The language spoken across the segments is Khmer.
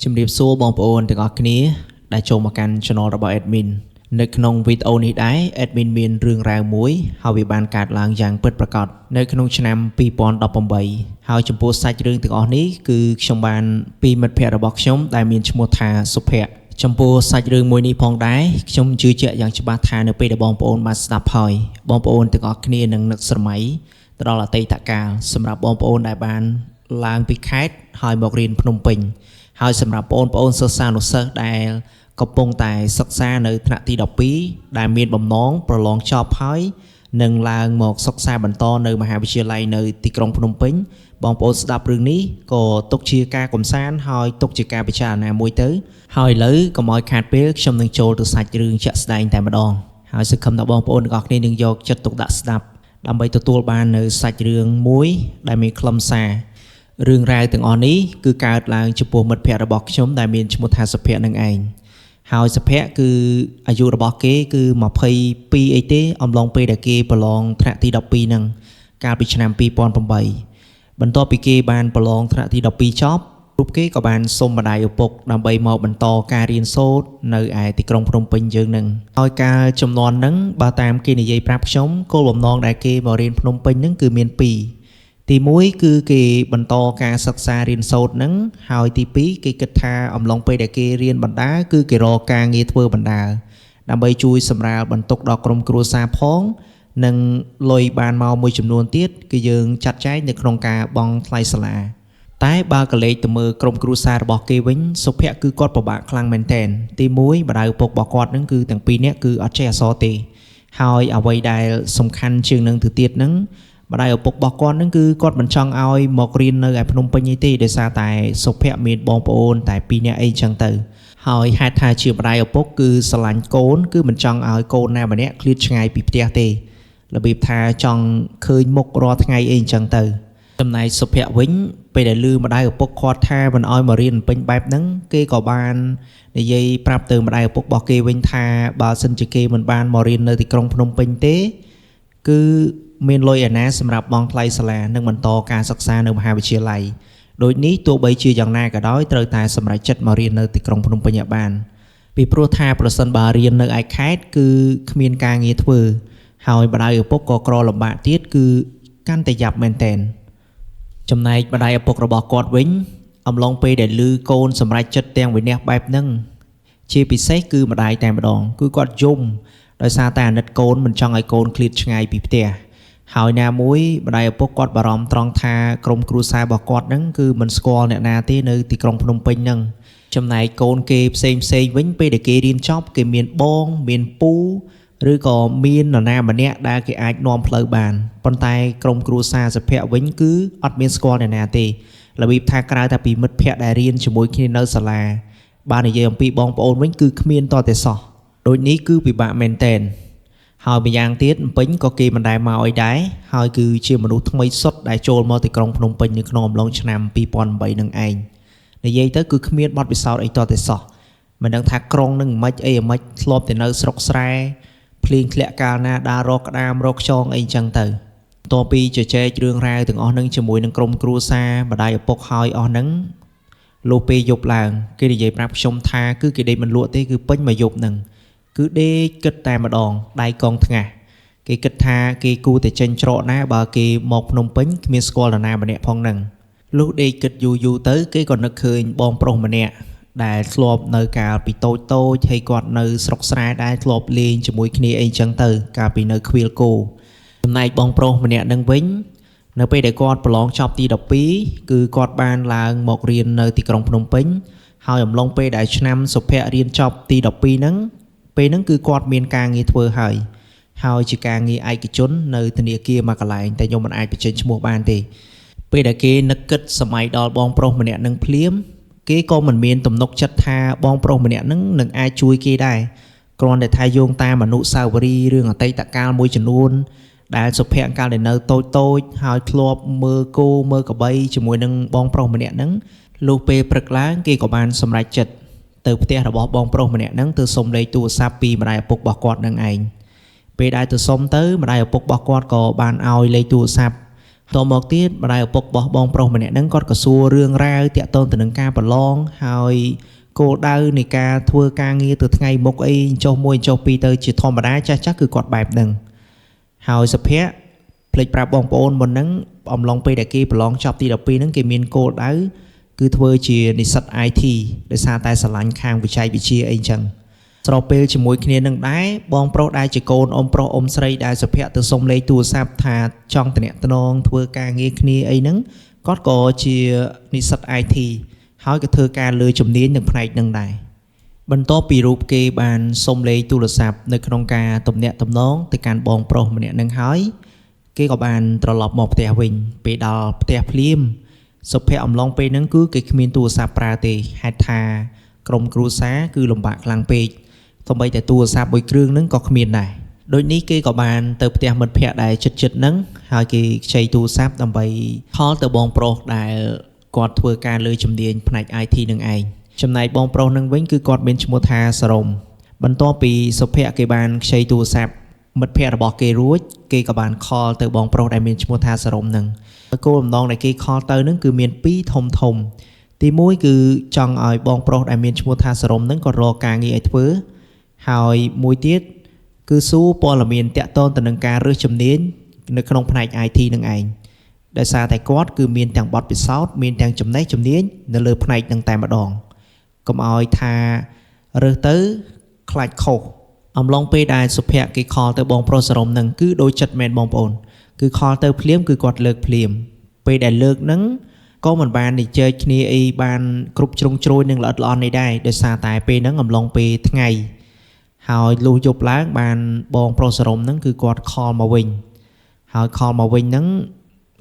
ជំរាបសួរបងប្អូនទាំងអស់គ្នាដែលចូលមកកាន់ Channel របស់ Admin នៅក្នុងវីដេអូនេះដែរ Admin មានរឿងរ៉ាវមួយហើយវាបានកើតឡើងយ៉ាងពិតប្រាកដនៅក្នុងឆ្នាំ2018ហើយចំពោះសាច់រឿងទាំងអស់នេះគឺខ្ញុំបានពីមិត្តភ័ក្តិរបស់ខ្ញុំដែលមានឈ្មោះថាសុភ័ក្រចំពោះសាច់រឿងមួយនេះផងដែរខ្ញុំជឿជាក់យ៉ាងច្បាស់ថានៅពេលដែលបងប្អូនបានស្ដាប់ហើយបងប្អូនទាំងអស់គ្នានឹងនឹកស្រមៃទៅដល់អតីតកាលសម្រាប់បងប្អូនដែលបានឡើងពីខេត្តហើយមករៀនភ្នំពេញហើយសម្រាប់បងប្អូនសិស្សានុសិស្សដែលកំពុងតែសិក្សានៅថ្នាក់ទី12ដែលមានបំណងប្រឡងចប់ហើយនឹងឡើងមកសិក្សាបន្តនៅមហាវិទ្យាល័យនៅទីក្រុងភ្នំពេញបងប្អូនស្ដាប់រឿងនេះក៏ទុកជាការកំសាន្តហើយទុកជាការពិចារណាមួយទៅហើយឥឡូវកុំឲ្យខាតពេលខ្ញុំនឹងចូលទៅសាច់រឿងជាក់ស្ដែងតែម្ដងហើយសង្ឃឹមថាបងប្អូនទាំងអស់គ្នានឹងយកចិត្តទុកដាក់ស្ដាប់ដើម្បីទទួលបាននៅសាច់រឿងមួយដែលមានខ្លឹមសាររឿងរ៉ាវទាំងអស់នេះគឺកើតឡើងចំពោះមិត្តភ័ក្តិរបស់ខ្ញុំដែលមានឈ្មោះថាសុភ័ក្រនឹងឯងហើយសុភ័ក្រគឺអាយុរបស់គេគឺ22អីទេអំឡុងពេលដែលគេប្រឡងថ្នាក់ទី12ហ្នឹងកាលពីឆ្នាំ2008បន្ទាប់ពីគេបានប្រឡងថ្នាក់ទី12ចប់រូបគេក៏បានសុំម្ដាយឪពុកដើម្បីមកបន្តការរៀនសូត្រនៅឯទីក្រុងភ្នំពេញយើងហ្នឹងហើយការចំនួនហ្នឹងបើតាមគេនិយាយប្រាប់ខ្ញុំគោលបំណងដែលគេមករៀនភ្នំពេញហ្នឹងគឺមាន2ទី1គឺគេបន្តការសិក្សារៀនសូត្រហ្នឹងហើយទី2គេគិតថាអំឡុងពេលដែលគេរៀនបណ្ដាគឺគេរកការងារធ្វើបណ្ដាដើម្បីជួយសម្រាលបន្ទុកដល់ក្រុមគ្រួសារផងនិងលុយបានមកមួយចំនួនទៀតគឺយើងចាត់ចែងនៅក្នុងការបង់ថ្លៃសាលាតែបើកលេចទៅមើលក្រុមគ្រួសាររបស់គេវិញសុភ័ក្រគឺគាត់ពិបាកខ្លាំងមែនទែនទី1ម្ដាយឪពុករបស់គាត់ហ្នឹងគឺទាំងពីរនាក់គឺអត់ចេះអក្សរទេហើយអ្វីដែលសំខាន់ជាងនឹងទៅទៀតហ្នឹងម្ដាយឪពុករបស់គាត់ហ្នឹងគឺគាត់មិនចង់ឲ្យមករៀននៅឯភ្នំពេញទេដោយសារតែសុភ័ក្រមានបងប្អូនតែ2នាក់អីចឹងទៅហើយហេតុថាជាម្ដាយឪពុកគឺស្រឡាញ់កូនគឺមិនចង់ឲ្យកូនណាម្នាក់ឃ្លាតឆ្ងាយពីផ្ទះទេរបៀបថាចង់ឃើញមុខរាល់ថ្ងៃអីចឹងទៅចំណែកសុភ័ក្រវិញពេលដែលឮម្ដាយឪពុកគាត់ថាមិនឲ្យមករៀនពេញបែបហ្នឹងគេក៏បាននិយាយប្រាប់ទៅម្ដាយឪពុករបស់គេវិញថាបើសិនជាគេមិនបានមករៀននៅទីក្រុងភ្នំពេញទេគឺមានលុយឯណាសម្រាប់បង់ថ្លៃសាលានិងបន្តការសិក្សានៅមហាវិទ្យាល័យដូចនេះទោះបីជាយ៉ាងណាក៏ដោយត្រូវតែសម្រេចចិត្តមករៀននៅទីក្រុងភ្នំពេញឲ្យបានពីព្រោះថាប្រសិនបើរៀននៅឯខេត្តគឺគ្មានការងារធ្វើហើយម្ដាយឪពុកក៏ក្រលំបាកទៀតគឺកាន់តែយ៉ាប់មែនតែនចំណែកម្ដាយឪពុករបស់គាត់វិញអំឡុងពេលដែលឮកូនសម្រេចចិត្តទាំងវិន័យបែបហ្នឹងជាពិសេសគឺម្ដាយតែម្ដងគឺគាត់យំដោយសារតែអាណិតកូនមិនចង់ឲ្យកូនឃ្លាតឆ្ងាយពីផ្ទះហើយណាមួយម្ដាយឪពុកគាត់បារម្ភត្រង់ថាក្រុមគ្រួសាររបស់គាត់ហ្នឹងគឺមិនស្គាល់អ្នកណាទេនៅទីក្រុងភ្នំពេញហ្នឹងចំណែកកូនគេផ្សេងវិញពេលដែលគេរៀនចប់គេមានបងមានពូឬក៏មាននរណាម្នាក់ដែលគេអាចនាំផ្លូវបានប៉ុន្តែក្រុមគ្រួសារសុភ័ក្រវិញគឺអត់មានស្គាល់អ្នកណាទេរបៀបថាក្រៅតែពីមិត្តភ័ក្តិដែលរៀនជាមួយគ្នានៅសាលាបាននិយាយអំពីបងប្អូនវិញគឺគ្មានតតែសោះដូចនេះគឺពិបាកមែនតែនហើយម្យ៉ាងទៀតពេញក៏គេមិនដែលមកអីដែរហើយគឺជាមនុស្សថ្មីសុទ្ធដែលចូលមកទីក្រុងភ្នំពេញនៅក្នុងអំឡុងឆ្នាំ2008នឹងឯងនិយាយទៅគឺគ្មានបទពិសោធន៍អីតតែសោះមិនដឹងថាក្រុងនឹងមិនអីមិនធ្លាប់តែនៅស្រុកស្រែភ្លៀងធ្លាក់កាលណាដើររកក្តាមរកខ្យងអីចឹងទៅបន្ទាប់ពីជជែករឿងរ៉ាវទាំងអស់ហ្នឹងជាមួយនឹងក្រុមគ្រួសារម្ដាយឪពុកហើយអស់ហ្នឹងលុះពេលយប់ឡើងគេនិយាយប្រាប់ខ្ញុំថាគឺគេដេកមិនលក់ទេគឺពេញមកយប់ហ្នឹងគឺដេកគិតតែម្ដងដៃកងថ្ងាសគេគិតថាគេគូតែចេញច្រកណាបើគេមកភ្នំពេញគ្មានស្គាល់នរណាម្នាក់ផងហ្នឹងលុះដេកគិតយូរទៅគេក៏នឹកឃើញបងប្រុសម្នាក់ដែលធ្លាប់នៅកាលពីតូចហើយគាត់នៅស្រុកស្រែដែរធ្លាប់លេងជាមួយគ្នាអីចឹងទៅកាលពីនៅខ្វៀលគោចំណែកបងប្រុសម្នាក់នឹងវិញនៅពេលដែលគាត់ប្រឡងចប់ទី12គឺគាត់បានឡើងមករៀននៅទីក្រុងភ្នំពេញហើយអំឡុងពេលដែលឆ្នាំសុភ័ក្ររៀនចប់ទី12ហ្នឹងពេលហ្នឹងគឺគាត់មានការងារធ្វើហើយជាការងារឯកជននៅធនាគារមួយកន្លែងតែខ្ញុំមិនអាចបញ្ចេញឈ្មោះបានទេពេលដែលគេនឹកគិតសម័យដល់បងប្រុសម្នាក់នឹងភ្លាមគេក៏មិនមានទំនុកចិត្តថាបងប្រុសម្នាក់នឹងអាចជួយគេដែរគ្រាន់តែថាយោងតាមអនុស្សាវរីយ៍រឿងអតីតកាលមួយចំនួនដែលសុភ័ក្រកាលដែលនៅតូចហើយធ្លាប់មើលគោមើលក្របីជាមួយនឹងបងប្រុសម្នាក់ហ្នឹងលុះពេលព្រឹកឡើងគេក៏បានសម្រេចចិត្តទៅផ្ទះរបស់បងប្រុសម្នាក់ហ្នឹងទៅសុំលេខទូរស័ព្ទពីម្ដាយឪពុករបស់គាត់នឹងឯងពេលដែលទៅសុំទៅម្ដាយឪពុករបស់គាត់ក៏បានឲ្យលេខទូរស័ព្ទ តមកទៀតម្ដាយឪពុករបស់បងប្រុសម្នាក់ហ្នឹងគាត់ក៏សួររឿងរ៉ាវតាក់ទងទៅនឹងការប្រឡងហើយគោលដៅនៃការធ្វើការងារទៅថ្ងៃមុខអីចុះមួយចុះពីរទៅជាធម្មតាចាស់គឺគាត់បែបហ្នឹងហើយសុភ័ក្រភ្លេចប្រាប់បងប្អូនមុនហ្នឹងអំឡុងពេលដែលគេប្រឡងចប់ទី12ហ្នឹងគេមានគោលដៅគឺធ្វើជានិស្សិត IT ដោយសារតែស្រឡាញ់ខាងវិជ័យវិទ្យាអីចឹងស្របពេលជាមួយគ្នានឹងដែរបងប្រុសដែលជាកូនអ៊ំប្រុសអ៊ំស្រីដែលសុភ័ក្រទៅសុំលេខទូរស័ព្ទថាចង់តំណធ្វើការងារគ្នាអីហ្នឹងគាត់ក៏ជានិស្សិត IT ហើយក៏ធ្វើការលើជំនាញនឹងផ្នែកហ្នឹងដែរបន្ទាប់ពីរូបគេបានសុំលេខទូរស័ព្ទនៅក្នុងការតំណទៅកាន់បងប្រុសម្នាក់ហ្នឹងហើយគេក៏បានត្រឡប់មកផ្ទះវិញពេលដល់ផ្ទះភ្លាមសុភ័ក្រអំឡុងពេលហ្នឹងគឺគេគ្មានទូរស័ព្ទប្រើទេហេតុថាក្រុមគ្រួសារគឺលំបាកខ្លាំងពេកសូម្បីតែទូរស័ព្ទមួយគ្រឿងហ្នឹងក៏គ្មានដែរដូចនេះគេក៏បានទៅផ្ទះមិត្តភ័ក្តិដែលជិតហ្នឹងហើយគេខ្ចីទូរស័ព្ទដើម្បីខលទៅបងប្រុសដែលគាត់ធ្វើការលើជំនាញផ្នែក IT នឹងឯងចំណែកបងប្រុសនឹងវិញគឺគាត់មានឈ្មោះថាសរមបន្ទាប់ពីសុភ័ក្រគេបានខ្ចីទូរស័ព្ទមិត្តភ័ក្តិរបស់គេរួចគេក៏បានខលទៅបងប្រុសដែលមានឈ្មោះថាសរមនឹងគោលបំណងដែលគេខលទៅនឹងគឺមាន2ធំទី1គឺចង់ឲ្យបងប្រុសដែលមានឈ្មោះថាសរមនឹងក៏រកការងារឲ្យធ្វើហើយមួយទៀតគឺសួរព័ត៌មានតាក់ទងទៅនឹងការរើសជំនាញនៅក្នុងផ្នែក IT នឹងឯងដោយសារតែគាត់គឺមានទាំងបទពិសោធន៍មានទាំងចំណេះជំនាញនៅលើផ្នែកនឹងតែម្ដងកុំឲ្យថារើសទៅខ្លាចខុសអំឡុងពេលដែលសុភ័ក្រគេខលទៅបងប្រុសសរមនឹងគឺដូចចិត្តមែនបងប្អូនគឺខលទៅភ្លាមគឺគាត់លើកភ្លាមពេលដែលលើកហ្នឹងក៏មិនបាននិយាយគ្នាអីបានគ្រប់ជ្រុងជ្រោយនឹងល្អិតល្អន់នេះដែរដោយសារតែពេលហ្នឹងអំឡុងពេលថ្ងៃហើយលុះយប់ឡើងបានបងប្រុសសរមហ្នឹងគឺគាត់ខលមកវិញហើយខលមកវិញហ្នឹង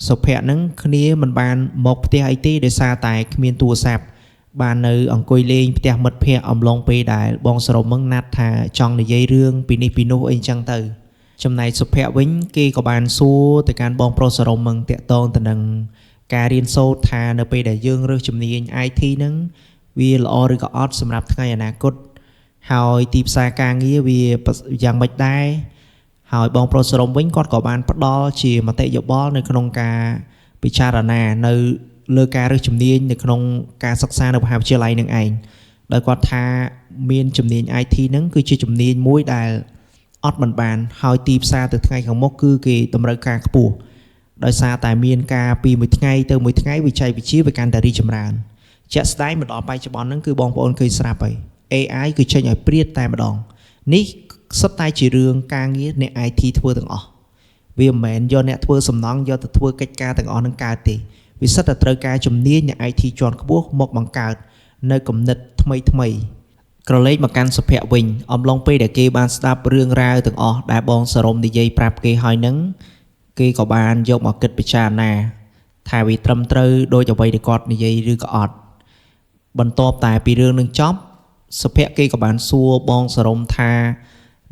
សុភ័ក្រហ្នឹងគ្នាមិនបានមកផ្ទះអីទេដោយសារតែគ្មានទូរស័ព្ទបាននៅអង្គុយលេងផ្ទះមិត្តភ័ក្តិអំឡុងពេលដែលបងសរមហ្នឹងណាត់ថាចង់និយាយរឿងពីនេះពីនោះអីចឹងទៅចំណែកសុភ័ក្រវិញគេក៏បានសួរទៅកាន់បងប្រុសសរមហ្នឹងតាក់ទងទៅនឹងការរៀនសូត្រថានៅពេលដែលយើងរើសជំនាញ IT ហ្នឹងវាល្អឬក៏អត់សម្រាប់ថ្ងៃអនាគតហើយទីផ្សារការងារវាយ៉ាងម៉េចដែរហើយបងប្រុសសរមវិញគាត់ក៏បានផ្ដល់ជាមតិយោបល់នៅក្នុងការពិចារណានៅលើការរើសជំនាញនៅក្នុងការសិក្សានៅមហាវិទ្យាល័យនឹងឯងដោយគាត់ថាមានជំនាញ IT ហ្នឹងគឺជាជំនាញមួយដែលអត់បានហើយទីផ្សារទៅថ្ងៃខាងមុខគឺគេតម្រូវការខ្ពស់ដោយសារតែមានការពីមួយថ្ងៃទៅមួយថ្ងៃវិច័យវិទ្យាវាកាន់តែរីកចម្រើនជាក់ស្ដែងមកដល់បច្ចុប្បន្នហ្នឹងគឺបងប្អូនឃើញស្រាប់ហើយ AI គឺចេញឲ្យព្រាតតែម្ដងនេះសុទ្ធតែជារឿងការងារអ្នក IT ធ្វើទាំងអស់វាមិនមែនយកអ្នកធ្វើសំណង់យកទៅធ្វើកិច្ចការទាំងអស់នឹងកើតទេវាសិតតែត្រូវការជំនាញអ្នក IT ជាន់ខ្ពស់មកបង្កើតនៅគំនិតថ្មីក្រឡេកមកកាន់សុភ័ក្រវិញអំឡុងពេលដែលគេបានស្ដាប់រឿងរ៉ាវទាំងអស់ដែលបងសរមនិយាយប្រាប់គេហើយនឹងគេក៏បានយកមកគិតពិចារណាថាវាត្រឹមត្រូវដោយអ្វីដែលគាត់និយាយឬក៏អត់បន្ទាប់តែពីរឿងនឹងចប់សុភ័ក្រគេក៏បានសួរបងសរមថា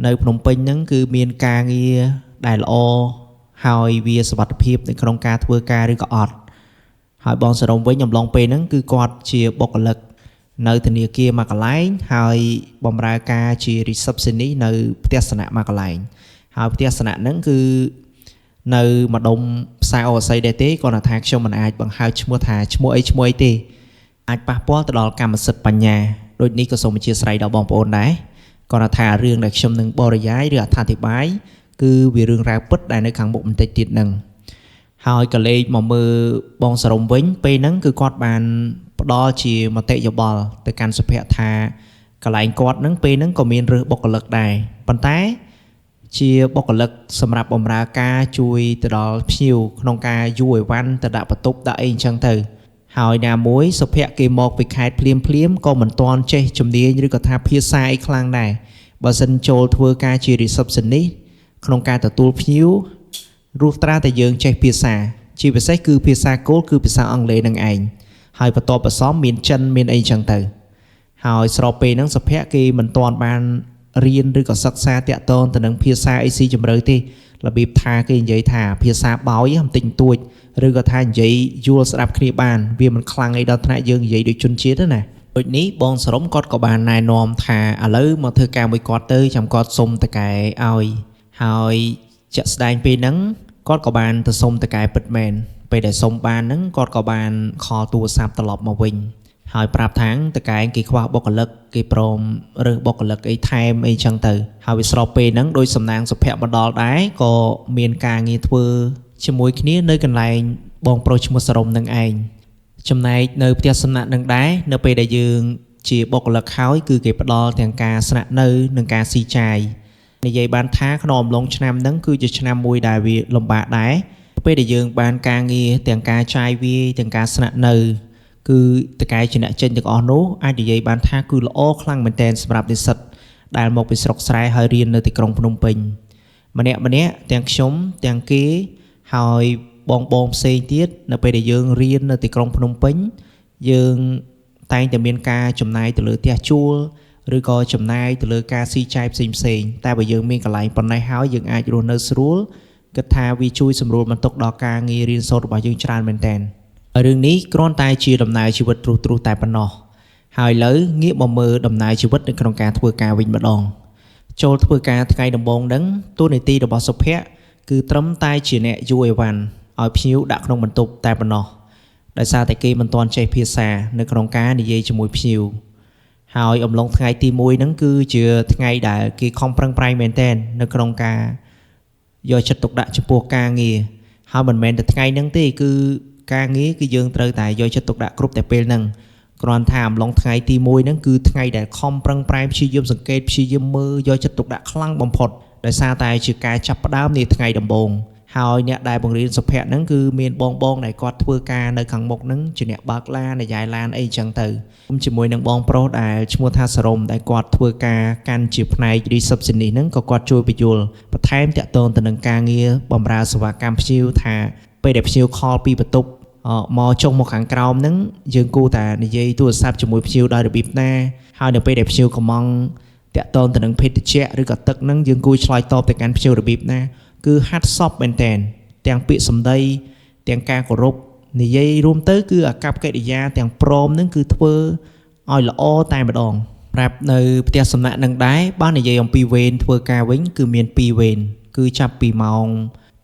នៅភ្នំពេញហ្នឹងគឺមានការងារដែលល្អហើយវាសុវត្ថិភាពនៅក្នុងការធ្វើការឬក៏អត់ហើយបងសរមវិញអំឡុងពេលហ្នឹងគឺគាត់ជាបុគ្គលិកនៅធនាគារមួយកន្លែងហើយបម្រើការជា receptionist នៅផ្ទះស្នាក់មួយកន្លែងហើយផ្ទះស្នាក់ហ្នឹងគឺនៅម្ដុំផ្សារអូស័យដែរទេគាត់ថាខ្ញុំមិនអាចបង្ហើបឈ្មោះថាឈ្មោះអីទេអាចប៉ះពាល់ទៅដល់កម្មសិទ្ធិបញ្ញាដូចនេះក៏សូមអធិស្ឋានដល់បងប្អូនដែរគាត់ថារឿងដែលខ្ញុំនឹងបរិយាយឬអត្ថាធិប្បាយគឺវារឿងរ៉ាវពិតដែលនៅខាងមុខបន្តិចទៀតហ្នឹងហើយក៏លេខមកមើលបងសរមវិញពេលហ្នឹងគឺគាត់បានផ្ដល់ជាមតិយោបល់ទៅកាន់សុភ័ក្រថាកន្លែងគាត់ហ្នឹងពេលហ្នឹងក៏មានរើសបុគ្គលិកដែរប៉ុន្តែជាបុគ្គលិកសម្រាប់បម្រើការជួយទៅដល់ភ្ញៀវក្នុងការយួរអីវ៉ាន់ទៅដាក់បន្ទប់ដាក់អីអញ្ចឹងទៅហើយណាមួយសុភ័ក្រគេមកពីខេត្តភ្លាមក៏មិនទាន់ចេះជំនាញឬក៏ថាភាសាអីខ្លាំងដែរបើសិនចូលធ្វើការជា receptionist ក្នុងការទទួលភ្ញៀវរស់ត្រាតែយើងចេះភាសាជាពិសេសគឺភាសាគោលគឺភាសាអង់គ្លេសនឹងឯងហើយបន្ទាប់បន្សំមានចិនមានអីចឹងទៅហើយស្របពេលហ្នឹងសុភ័ក្រគេមិនទាន់បានរៀនឬក៏សិក្សាតាក់ទងទៅនឹងភាសាអីស៊ីជម្រៅទេរបៀបថាគេនិយាយថាភាសាបោយបន្តិចបន្តួចឬក៏ថានិយាយយល់ស្ដាប់គ្នាបានវាមិនខ្លាំងអីដល់ថ្នាក់យើងនិយាយដូចជនជាតិទេណាដូចនេះបងសរមគាត់ក៏បានណែនាំថាឥឡូវមកធ្វើការមួយគាត់ទៅចាំគាត់សុំតកែឲ្យហើយជាក់ស្ដែងពេលហ្នឹង គាត់ក៏បានទៅសុំតកែពិតមែនពេលដែលសុំបានហ្នឹងគាត់ក៏បានខលទូរស័ព្ទត្រឡប់មកវិញហើយប្រាប់ថាតកែគេខ្វះបុគ្គលិកគេព្រមរើសបុគ្គលិកអីថែមអីចឹងទៅហើយវាស្របពេលហ្នឹងដោយសំណាងសុភមណ្ឌលដែរក៏មានការងារធ្វើជាមួយគ្នានៅកន្លែងបងប្រុសឈ្មោះសរមនឹងឯងចំណែកនៅផ្ទះសំណាក់នឹងដែរនៅពេលដែលយើងជាបុគ្គលិកហើយគឺគេផ្ដល់ទាំងការស្នាក់នៅនិងការស៊ីចាយនិយាយបានថាក្នុងអំឡុងឆ្នាំហ្នឹងគឺជាឆ្នាំមួយដែលវាលំបាកដែរពេលដែលយើងបានការងារទាំងការចាយវាយទាំងការស្នាក់នៅគឺតកែជាអ្នកចេញទាំងអស់នោះអាចនិយាយបានថាគឺល្អខ្លាំងមែនទែនសម្រាប់និស្សិតដែលមកពីស្រុកស្រែហើយរៀននៅទីក្រុងភ្នំពេញម្នាក់ទាំងខ្ញុំទាំងគេហើយបងផ្សេងទៀតនៅពេលដែលយើងរៀននៅទីក្រុងភ្នំពេញយើងតែងតែមានការចំណាយទៅលើផ្ទះជួលឬក៏ចំណាយទៅលើការស៊ីចាយផ្សេងតែបើយើងមានកន្លែងប៉ុណ្ណេះហើយយើងអាចរស់នៅស្រួលគិតថាវាជួយសម្រួលបន្ទុកដល់ការងាររៀនសូត្ររបស់យើងច្រើនមែនទែនរឿងនេះគ្រាន់តែជាដំណើរជីវិតទ្រុសតែប៉ុណ្ណោះហើយឥឡូវងាកមកមើលដំណើរជីវិតនៅក្នុងការធ្វើការវិញម្ដងចូលធ្វើការថ្ងៃដំបូងហ្នឹងតួនាទីរបស់សុភ័ក្រគឺត្រឹមតែជាអ្នកយួរអីវ៉ាន់ឲ្យភ្ញៀវដាក់ក្នុងបន្ទប់តែប៉ុណ្ណោះដោយសារតែគេមិនទាន់ចេះភាសានៅក្នុងការនិយាយជាមួយភ្ញៀវហើយអំឡុងថ្ងៃទី1ហ្នឹងគឺជាថ្ងៃដែលគេខំប្រឹងប្រែងមែនទែននៅក្នុងការយកចិត្តទុកដាក់ចំពោះការងារហើយមិនមែនតែថ្ងៃហ្នឹងទេគឺការងារគឺយើងត្រូវតែយកចិត្តទុកដាក់គ្រប់តែពេលហ្នឹងគ្រាន់ថាអំឡុងថ្ងៃទី1ហ្នឹងគឺថ្ងៃដែលខំប្រឹងប្រែងព្យាយាមសង្កេតព្យាយាមមើលយកចិត្តទុកដាក់ខ្លាំងបំផុតដោយសារតែជាការចាប់ផ្ដើមនៃថ្ងៃដំបូងហើយអ្នកដែលបង្រៀនសុភ័ក្រហ្នឹងគឺមានបងដែលគាត់ធ្វើការនៅខាងមុខហ្នឹងជាអ្នកបើកឡានអ្នកយាយឡានអីចឹងទៅជាមួយនឹងបងប្រុសដែលឈ្មោះថាសរមដែលគាត់ធ្វើការកាន់ជាផ្នែក receptionist ហ្នឹងក៏គាត់ជួយបញ្យល់បន្ថែមតាក់ទងទៅនឹងការងារបម្រើសេវាកម្មភ្ញៀវថាពេលដែលភ្ញៀវខលពីបន្ទប់មកចុះមកខាងក្រោមហ្នឹងយើងគួរតែនិយាយទូរស័ព្ទជាមួយភ្ញៀវដោយរបៀបណាហើយនៅពេលដែលភ្ញៀវកំងតាក់ទងទៅនឹងភេទជ្ជៈឬក៏ទឹកហ្នឹងយើងគួរឆ្លើយតបទៅកាន់ភ្ញៀវរបៀបណាគឺហាត់សពមែនតែនទាំងពាក្យសម្ដីទាំងការគោរពនិយាយរួមទៅគឺអាកប្បកិរិយាទាំងព្រមនឹងគឺធ្វើឲ្យល្អតែម្ដងប្រាប់នៅផ្ទះសំណាក់នឹងដែរបាននិយាយអំពីវេនធ្វើការវិញគឺមាន2វេនគឺចាប់ពីម៉ោង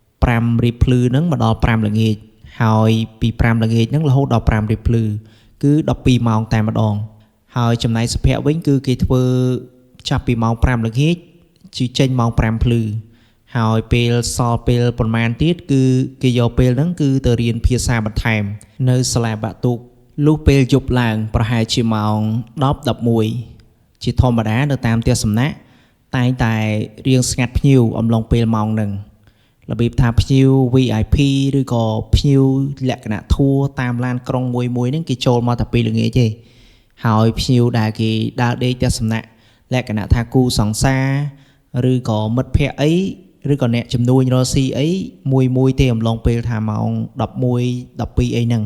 5រៀបភ្លឺហ្នឹងមកដល់5ល្ងាចហើយពី5ល្ងាចហ្នឹងរហូតដល់5រៀបភ្លឺគឺ12ម៉ោងតែម្ដងហើយចំណែកសុភ័ក្រវិញគឺគេធ្វើចាប់ពីម៉ោង5ល្ងាចចេញម៉ោង5ភ្លឺហើយពេលសល់ពេលប្រហែលទៀតគឺគេយកពេលហ្នឹងគឺទៅរៀនភាសាបន្ថែមនៅសាលាបាក់ទូកលុះពេលយប់ឡើងប្រហែលជាម៉ោង10 11ជាធម្មតានៅតាមផ្ទះសំណាក់តែងតែរៀងស្ងាត់ភ្ញៀវអំឡុងពេលម៉ោងហ្នឹងរបៀបថាភ្ញៀវ VIP ឬក៏ភ្ញៀវលក្ខណៈធัวតាមឡានក្រុងមួយហ្នឹងគេចូលមកតែពេលល្ងាចទេហើយភ្ញៀវដែលគេដើរដេកផ្ទះសំណាក់លក្ខណៈថាគូសង្សារឬក៏មិត្តភ័ក្តិអីឬក៏អ្នកចំនួនរកស៊ីអីមួយទេអំឡុងពេលថាម៉ោង11 12អីហ្នឹង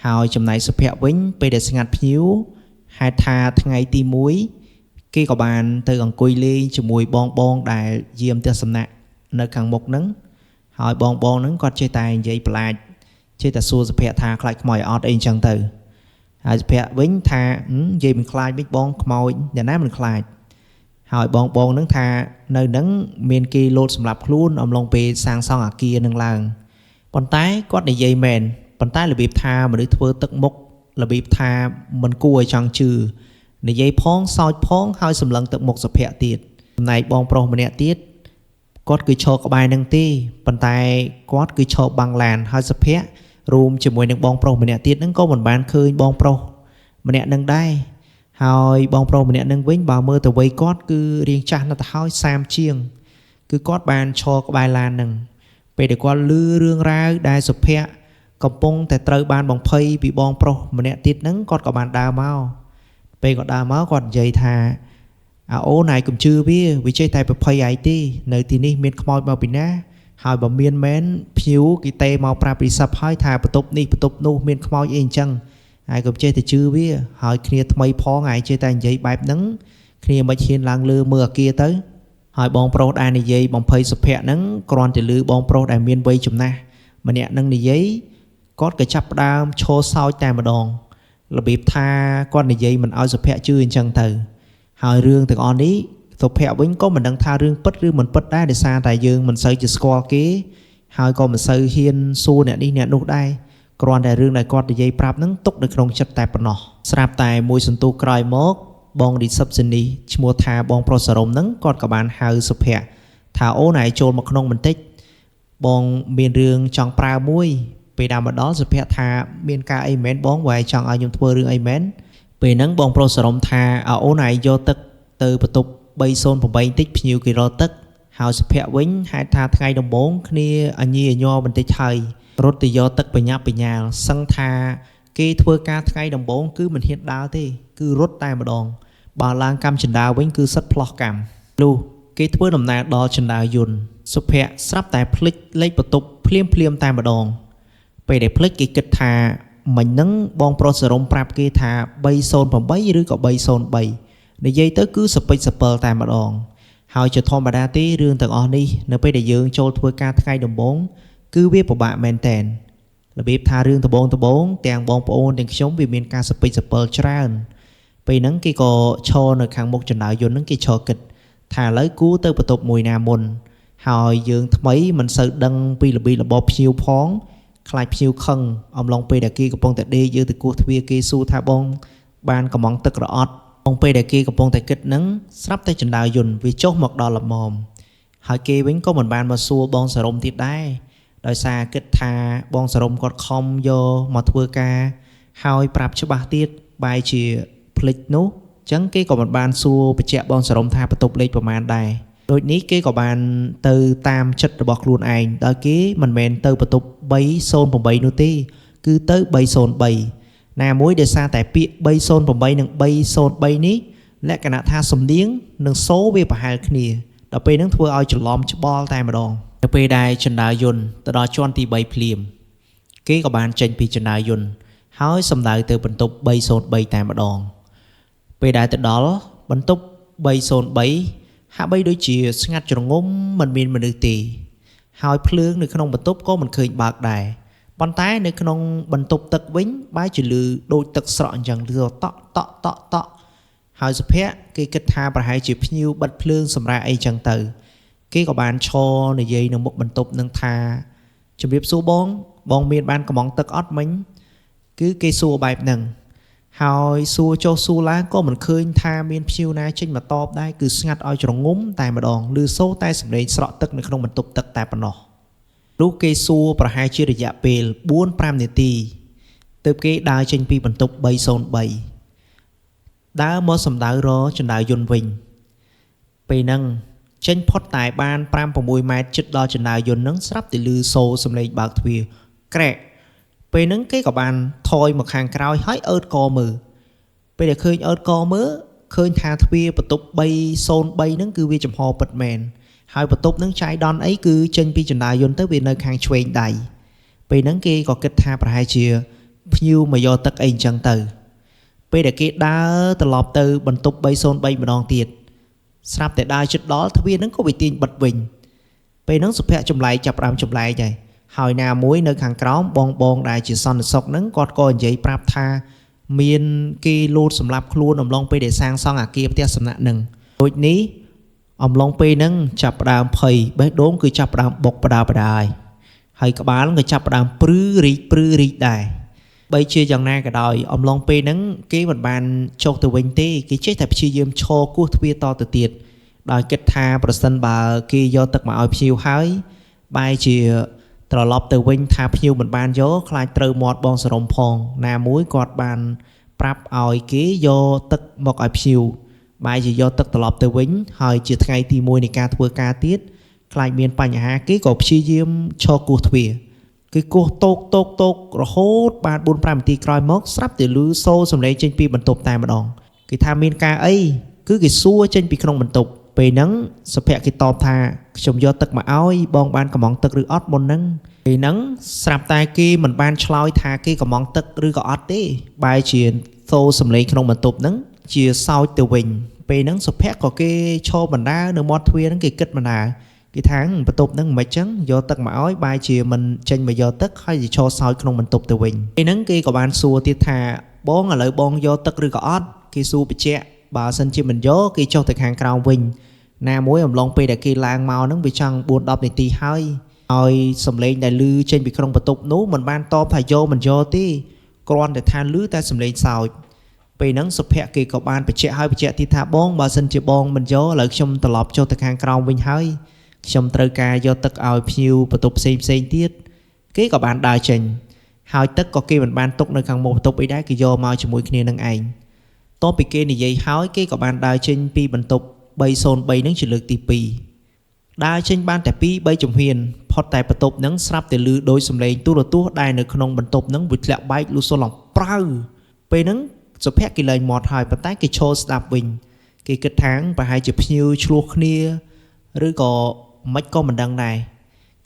ហើយចំណែកសុភ័ក្រវិញពេលដែលស្ងាត់ភ្ញៀវហេតុថាថ្ងៃទី1គេក៏បានទៅអង្គុយលេងជាមួយបងដែលយាមផ្ទះសំណាក់នៅខាងមុខហ្នឹងហើយបងហ្នឹងគាត់ចេះតែនិយាយប្លែកចេះតែសួរសុភ័ក្រថាខ្លាចខ្មោចអត់អីអញ្ចឹងទៅហើយសុភ័ក្រវិញថានិយាយមិនខ្លាចវិញបងខ្មោចយ៉ាងណាមិនខ្លាចហើយបងហ្នឹងថានៅហ្នឹងមានគេលោតសម្រាប់ខ្លួនអំឡុងពេលសាងសង់អគារនឹងឡើងប៉ុន្តែគាត់និយាយមែនប៉ុន្តែរបៀបថាមនុស្សធ្វើទឹកមុខរបៀបថាមិនគួរឲ្យចង់ជឿនិយាយផងសើចផងហើយសម្លឹងទឹកមុខសុភ័ក្រទៀតចំណែកបងប្រុសម្នាក់ទៀតគាត់គឺឈរក្បែរនឹងទេប៉ុន្តែគាត់គឺឈរបាំងឡានហើយសុភ័ក្ររួមជាមួយនឹងបងប្រុសម្នាក់ទៀតហ្នឹងក៏មិនបានឃើញបងប្រុសម្នាក់នឹងដែរហើយបងប្រុសម្នាក់នឹងវិញបើមើលទៅវ័យគាត់គឺរៀងចាស់ណាស់ទៅហើយ30ជាងគឺគាត់បានឈរក្បែរឡាននឹងពេលដែលគាត់ឮរឿងរ៉ាវដែលសុភ័ក្រកំពុងតែត្រូវបានបំភ័យពីបងប្រុសម្នាក់ទៀតហ្នឹងគាត់ក៏បានដើរមកពេលគាត់ដើរមកគាត់និយាយថាអូនឯងកុំជឿវាចេះតែប្រភ័យឯងទេនៅទីនេះមានខ្មោចមកពីណាហើយបើមានមែនភ្ញៀវគេទេមកប្រាប់ពីសັບហើយថាបន្ទប់នេះបន្ទប់នោះមានខ្មោចអីអញ្ចឹងហើយកុំចេះតែជឿវាហើយគ្នាថ្មីផងឯងចេះតែនិយាយបែបហ្នឹងគ្នាមិនហ៊ានឡើងលើមើលអាគារទៅហើយបងប្រុសដែលនិយាយបំភ័យសុភ័ក្រហ្នឹងគ្រាន់តែឮបងប្រុសដែលមានវ័យចំណាស់ម្នាក់ហ្នឹងនិយាយគាត់ក៏ចាប់ផ្ដើមឈរសើចតែម្ដងរបៀបថាគាត់និយាយមិនឲ្យសុភ័ក្រជឿអញ្ចឹងទៅហើយរឿងទាំងអស់នេះសុភ័ក្រវិញក៏មិនដឹងថារឿងពិតឬមិនពិតដែរដោយសារតែយើងមិនសូវជាស្គាល់គេ ហើយក៏មិនសូវហ៊ានសួរអ្នកនេះអ្នកនោះដែរគ្រាន់តែរឿងដែលគាត់និយាយប្រាប់ហ្នឹងទុកនៅក្នុងចិត្តតែប៉ុណ្ណោះស្រាប់តែមួយសន្ទុះក្រោយមកបង receptionist ឈ្មោះថាបងប្រុសសរមហ្នឹងគាត់ក៏បានហៅសុភ័ក្រថាអូនឯងចូលមកក្នុងបន្តិចបងមានរឿងចង់ប្រើមួយពេលដល់មកដល់សុភ័ក្រថាមានការអីមែនបងបើឯងចង់ឲ្យខ្ញុំធ្វើរឿងអីមែនពេលហ្នឹងបងប្រុសសរមថាអូនឯងយកទឹកទៅបន្ទប់308តិចភ្ញៀវគេរកទឹកហើយសុភ័ក្រវិញហេតុថាថ្ងៃដំបូងគ្នាអញញ័របន្តិចហើយរត់ទៅយកទឹកបញ្ញាប់បញ្ញាលសឹងថាគេធ្វើការថ្ងៃដំបូងគឺមិនហ៊ានដើរទេគឺរត់តែម្ដងបើឡើងកម្មចិន្តាវិញគឺសិតផ្លោះកម្មលុះគេធ្វើដំណើរដល់ចិន្តាយន្តសុភ័ក្រស្រាប់តែភ្លេចលេខបន្ទប់ភ្លាមតែម្ដងពេលដែលភ្លេចគេគិតថាមិញហ្នឹងបងប្រុសសរមប្រាប់គេថា308ឬក៏303និយាយទៅគឺសពេចសពិលតែម្ដងហើយជាធម្មតាទេរឿងទាំងអស់នេះនៅពេលដែលយើងចូលធ្វើការថ្ងៃដំបូងគឺវាពិបាកមែនតែនរបៀបថារឿងដំបូងទាំងបងប្អូនទាំងខ្ញុំវាមានការសពេចសពិលច្រើនពេលហ្នឹងគេក៏ឈរនៅខាងមុខចណ្ដាយយន្តហ្នឹងគេឈរគិតថាឥឡូវគូទៅបន្ទប់មួយណាមុនហើយយើងថ្មីមិនសូវដឹងពីរបៀបរបបភ្ញៀវផងខ្លាចភ្ញៀវខឹងអំឡុងពេលដែលគេកំពុងតែដេកយើងទៅគោះទ្វារគេសួរថាបងបានកំងទឹករអត់អំពេលដែលគេកំពុងតែគិតហ្នឹងស្រាប់តែចណ្ដាយន្តវាចុះមកដល់ល្មមហើយគេវិញក៏មិនបានមកសួរបងសរមទៀតដែរដោយសារគិតថាបងសរមគាត់ខំយកមកធ្វើការហើយប្រាប់ច្បាស់ទៀតបែរជាភ្លេចនោះអញ្ចឹងគេក៏មិនបានសួរបញ្ជាក់បងសរមថាបន្ទប់លេខប្រមាណដែរដូចនេះគេក៏បានទៅតាមចិត្តរបស់ខ្លួនឯងដោយគេមិនមែនទៅបន្ទប់308នោះទេគឺទៅ303ណាមួយដោយសារតែពាក្យ308និង303នេះលក្ខណៈថាសំនៀងនិងសូរវាប្រហែលគ្នាដល់ពេលហ្នឹងធ្វើឲ្យច្រឡំច្បល់តែម្ដងទៅពេលដែលចណ្ដាយន្តទៅដល់ជាន់ទី3ភ្លាមគេក៏បានចេញពីចណ្ដាយន្តហើយសំដៅទៅបន្ទប់303តែម្ដងពេលដែលទៅដល់បន្ទប់303ហាក់បីដូចជាស្ងាត់ជ្រងំមិនមានមនុស្សទេហើយភ្លើងនៅក្នុងបន្ទប់ក៏មិនឃើញបើកដែរប៉ុន្តែនៅក្នុងបន្ទប់ទឹកវិញបែរជាលឺដូចទឹកស្រក់អញ្ចឹងលឺតក់ហើយសុភ័ក្រគេគិតថាប្រហែលជាភ្ញៀវបិទភ្លើងសម្រាប់អីចឹងទៅគេក៏បានឈរនិយាយនៅមុខបន្ទប់នឹងថាជំរាបសួរបងមានបានកំងទឹកអត់មិញគឺគេសួរបែបហ្នឹងហើយសួរចុះសួរឡើងក៏មិនឃើញថាមានភ្ញៀវណាចេញមកតបដែរគឺស្ងាត់ឲ្យជ្រងំតែម្ដងឮសូរតែសំឡេងស្រក់ទឹកនៅក្នុងបន្ទប់ទឹកតែប៉ុណ្ណោះលុះគេសួរប្រហែលជារយៈពេល 4-5 នាទីទើបគេដើរចេញពីបន្ទប់303ដើរមកសំដៅរចណ្ដាយន្តវិញពេលហ្នឹងចេញផុតតែបាន 5-6 ម៉ែត្រជិតដល់ចណ្ដាយន្តហ្នឹងស្រាប់តែឮសូរសំឡេងបើកទ្វារក្រែកពេលហ្នឹងគេក៏បានថយមកខាងក្រោយហើយអើតកមើលពេលដែលឃើញអើតកមើលឃើញថាទ្វារបន្ទប់303ហ្នឹងគឺវាចំហពិតមែនហើយបន្ទប់ហ្នឹងចាយដន់អីគឺចេញពីចណ្ដាយន្តទៅវានៅខាងឆ្វេងដៃពេលហ្នឹងគេក៏គិតថាប្រហែលជាភ្ញៀវមកយកទឹកអីអញ្ចឹងទៅពេលដែលគេដើរត្រឡប់ទៅបន្ទប់303ម្ដងទៀតស្រាប់តែដើរជិតដល់ទ្វារហ្នឹងក៏វាទាញបិទវិញពេលហ្នឹងសុភ័ក្រចម្លែកចាប់ផ្ដើមចម្លែកហើយណាមួយនៅខាងក្រោមបងដែលជាសន្តិសុខហ្នឹងគាត់ក៏និយាយប្រាប់ថាមានគេលូតសម្រាប់ខ្លួនអំឡុងពេលដែលសាងសង់អគារផ្ទះសំណាក់ហ្នឹងដូចនេះអំឡុងពេលហ្នឹងចាប់ផ្ដើមភ័យបេះដូងគឺចាប់ផ្ដើមបុកបដាហើយក្បាលក៏ចាប់ផ្ដើមព្រឺរីកដែរបីជាយ៉ាងណាក៏ដោយអំឡុងពេលហ្នឹងគេមិនបានចុះទៅវិញទេគេចេះតែព្យាយាមឈរគោះទ្វារតទៅទៀតដោយគិតថាប្រសិនបើគេយកទឹកមកឲ្យភ្ញៀវហើយបែរជាត្រឡប់ទៅវិញថាភ្ញៀវមិនបានយកខ្លាចត្រូវមាត់បងសរមផងណាមួយគាត់បានប្រាប់ឲ្យគេយកទឹកមកឲ្យភ្ញៀវបែរជាយកទឹកត្រឡប់ទៅវិញហើយជាថ្ងៃទី1នៃការធ្វើការទៀតខ្លាចមានបញ្ហាគេក៏ព្យាយាមឈរគោះទ្វារគឺគោះតោករហូតបាន 4-5 នាទីក្រោយមកស្រាប់តែឮសូរសំឡេងចេញពីបន្ទប់តែម្ដងគេថាមានការអីគឺគេសួរចេញពីក្នុងបន្ទប់ពេលហ្នឹងសុភ័ក្រគេតបថាខ្ញុំយកទឹកមកឲ្យបងបានកំងទឹកឬអត់មុនហ្នឹងពេលហ្នឹងស្រាប់តែគេមិនបានឆ្លើយថាគេកំងទឹកឬក៏អត់ទេបែរជាសូរសំឡេងក្នុងបន្ទប់ហ្នឹងជាសោចទៅវិញពេលហ្នឹងសុភ័ក្រក៏គេឈរបណ្ដានៅមាត់ទ្វារហ្នឹងគេគិតបណ្ដាគេថាបន្ទប់ហ្នឹងមិនចឹងយកទឹកមកឲ្យបែរជាមិនចេញមកយកទឹកហើយជាឈរសោចក្នុងបន្ទប់ទៅវិញពេលហ្នឹងគេក៏បានសួរទៀតថាបងឥឡូវបងយកទឹកឬក៏អត់គេសួរបញ្ជាក់បើសិនជាមិនយកគេចុះទៅខាងក្រោមវិញណាមួយអំឡុងពេលដែលគេឡើងមកហ្នឹងវាចង់ 4-10 នាទីហើយ ឲ្យសំឡេងដែលលឺចេញពីក្នុងបន្ទប់នោះមិនបានតបថាយកមិនយកទេគ្រាន់តែថាលឺតែសំឡេងសើចពេលហ្នឹងសុភ័ក្រគេក៏បានបញ្ជាក់ទៀតថាបងបើសិនជាបងមិនយកឥឡូវខ្ញុំត្រឡប់ចុះទៅខាងក្រោមវិញហើយខ្ញុំត្រូវការយកទឹកឲ្យភ្ញៀវបន្ទប់ផ្សេងទៀតគេក៏បានដើរចេញហើយទឹកក៏គេមិនបានទុកនៅខាងមុខបន្ទប់អីដែរគេយកមកជាមួយគ្នានឹងឯងតបពីគេនិយាយហើយគេក៏បានដើរចេញពីបន្ទប់303ហ្នឹងជាលើកទី2ដើរចេញបានតែ2-3ជំហានផុតតែបន្ទប់ហ្នឹងស្រាប់តែលឺដោយសំឡេងទូរទស្សន៍ដែលនៅក្នុងបន្ទប់ហ្នឹងវាធ្លាក់បែកលុះសុលឡើងប្រៅពេលហ្នឹងសុភ័ក្រគេលែងមាត់ហើយប៉ុន្តែគេឈរស្ដាប់វិញគេគិតថាប្រហែលជាភ្ញៀវឆ្លោះគ្នាឬក៏មិនក៏មិនដឹងដែរ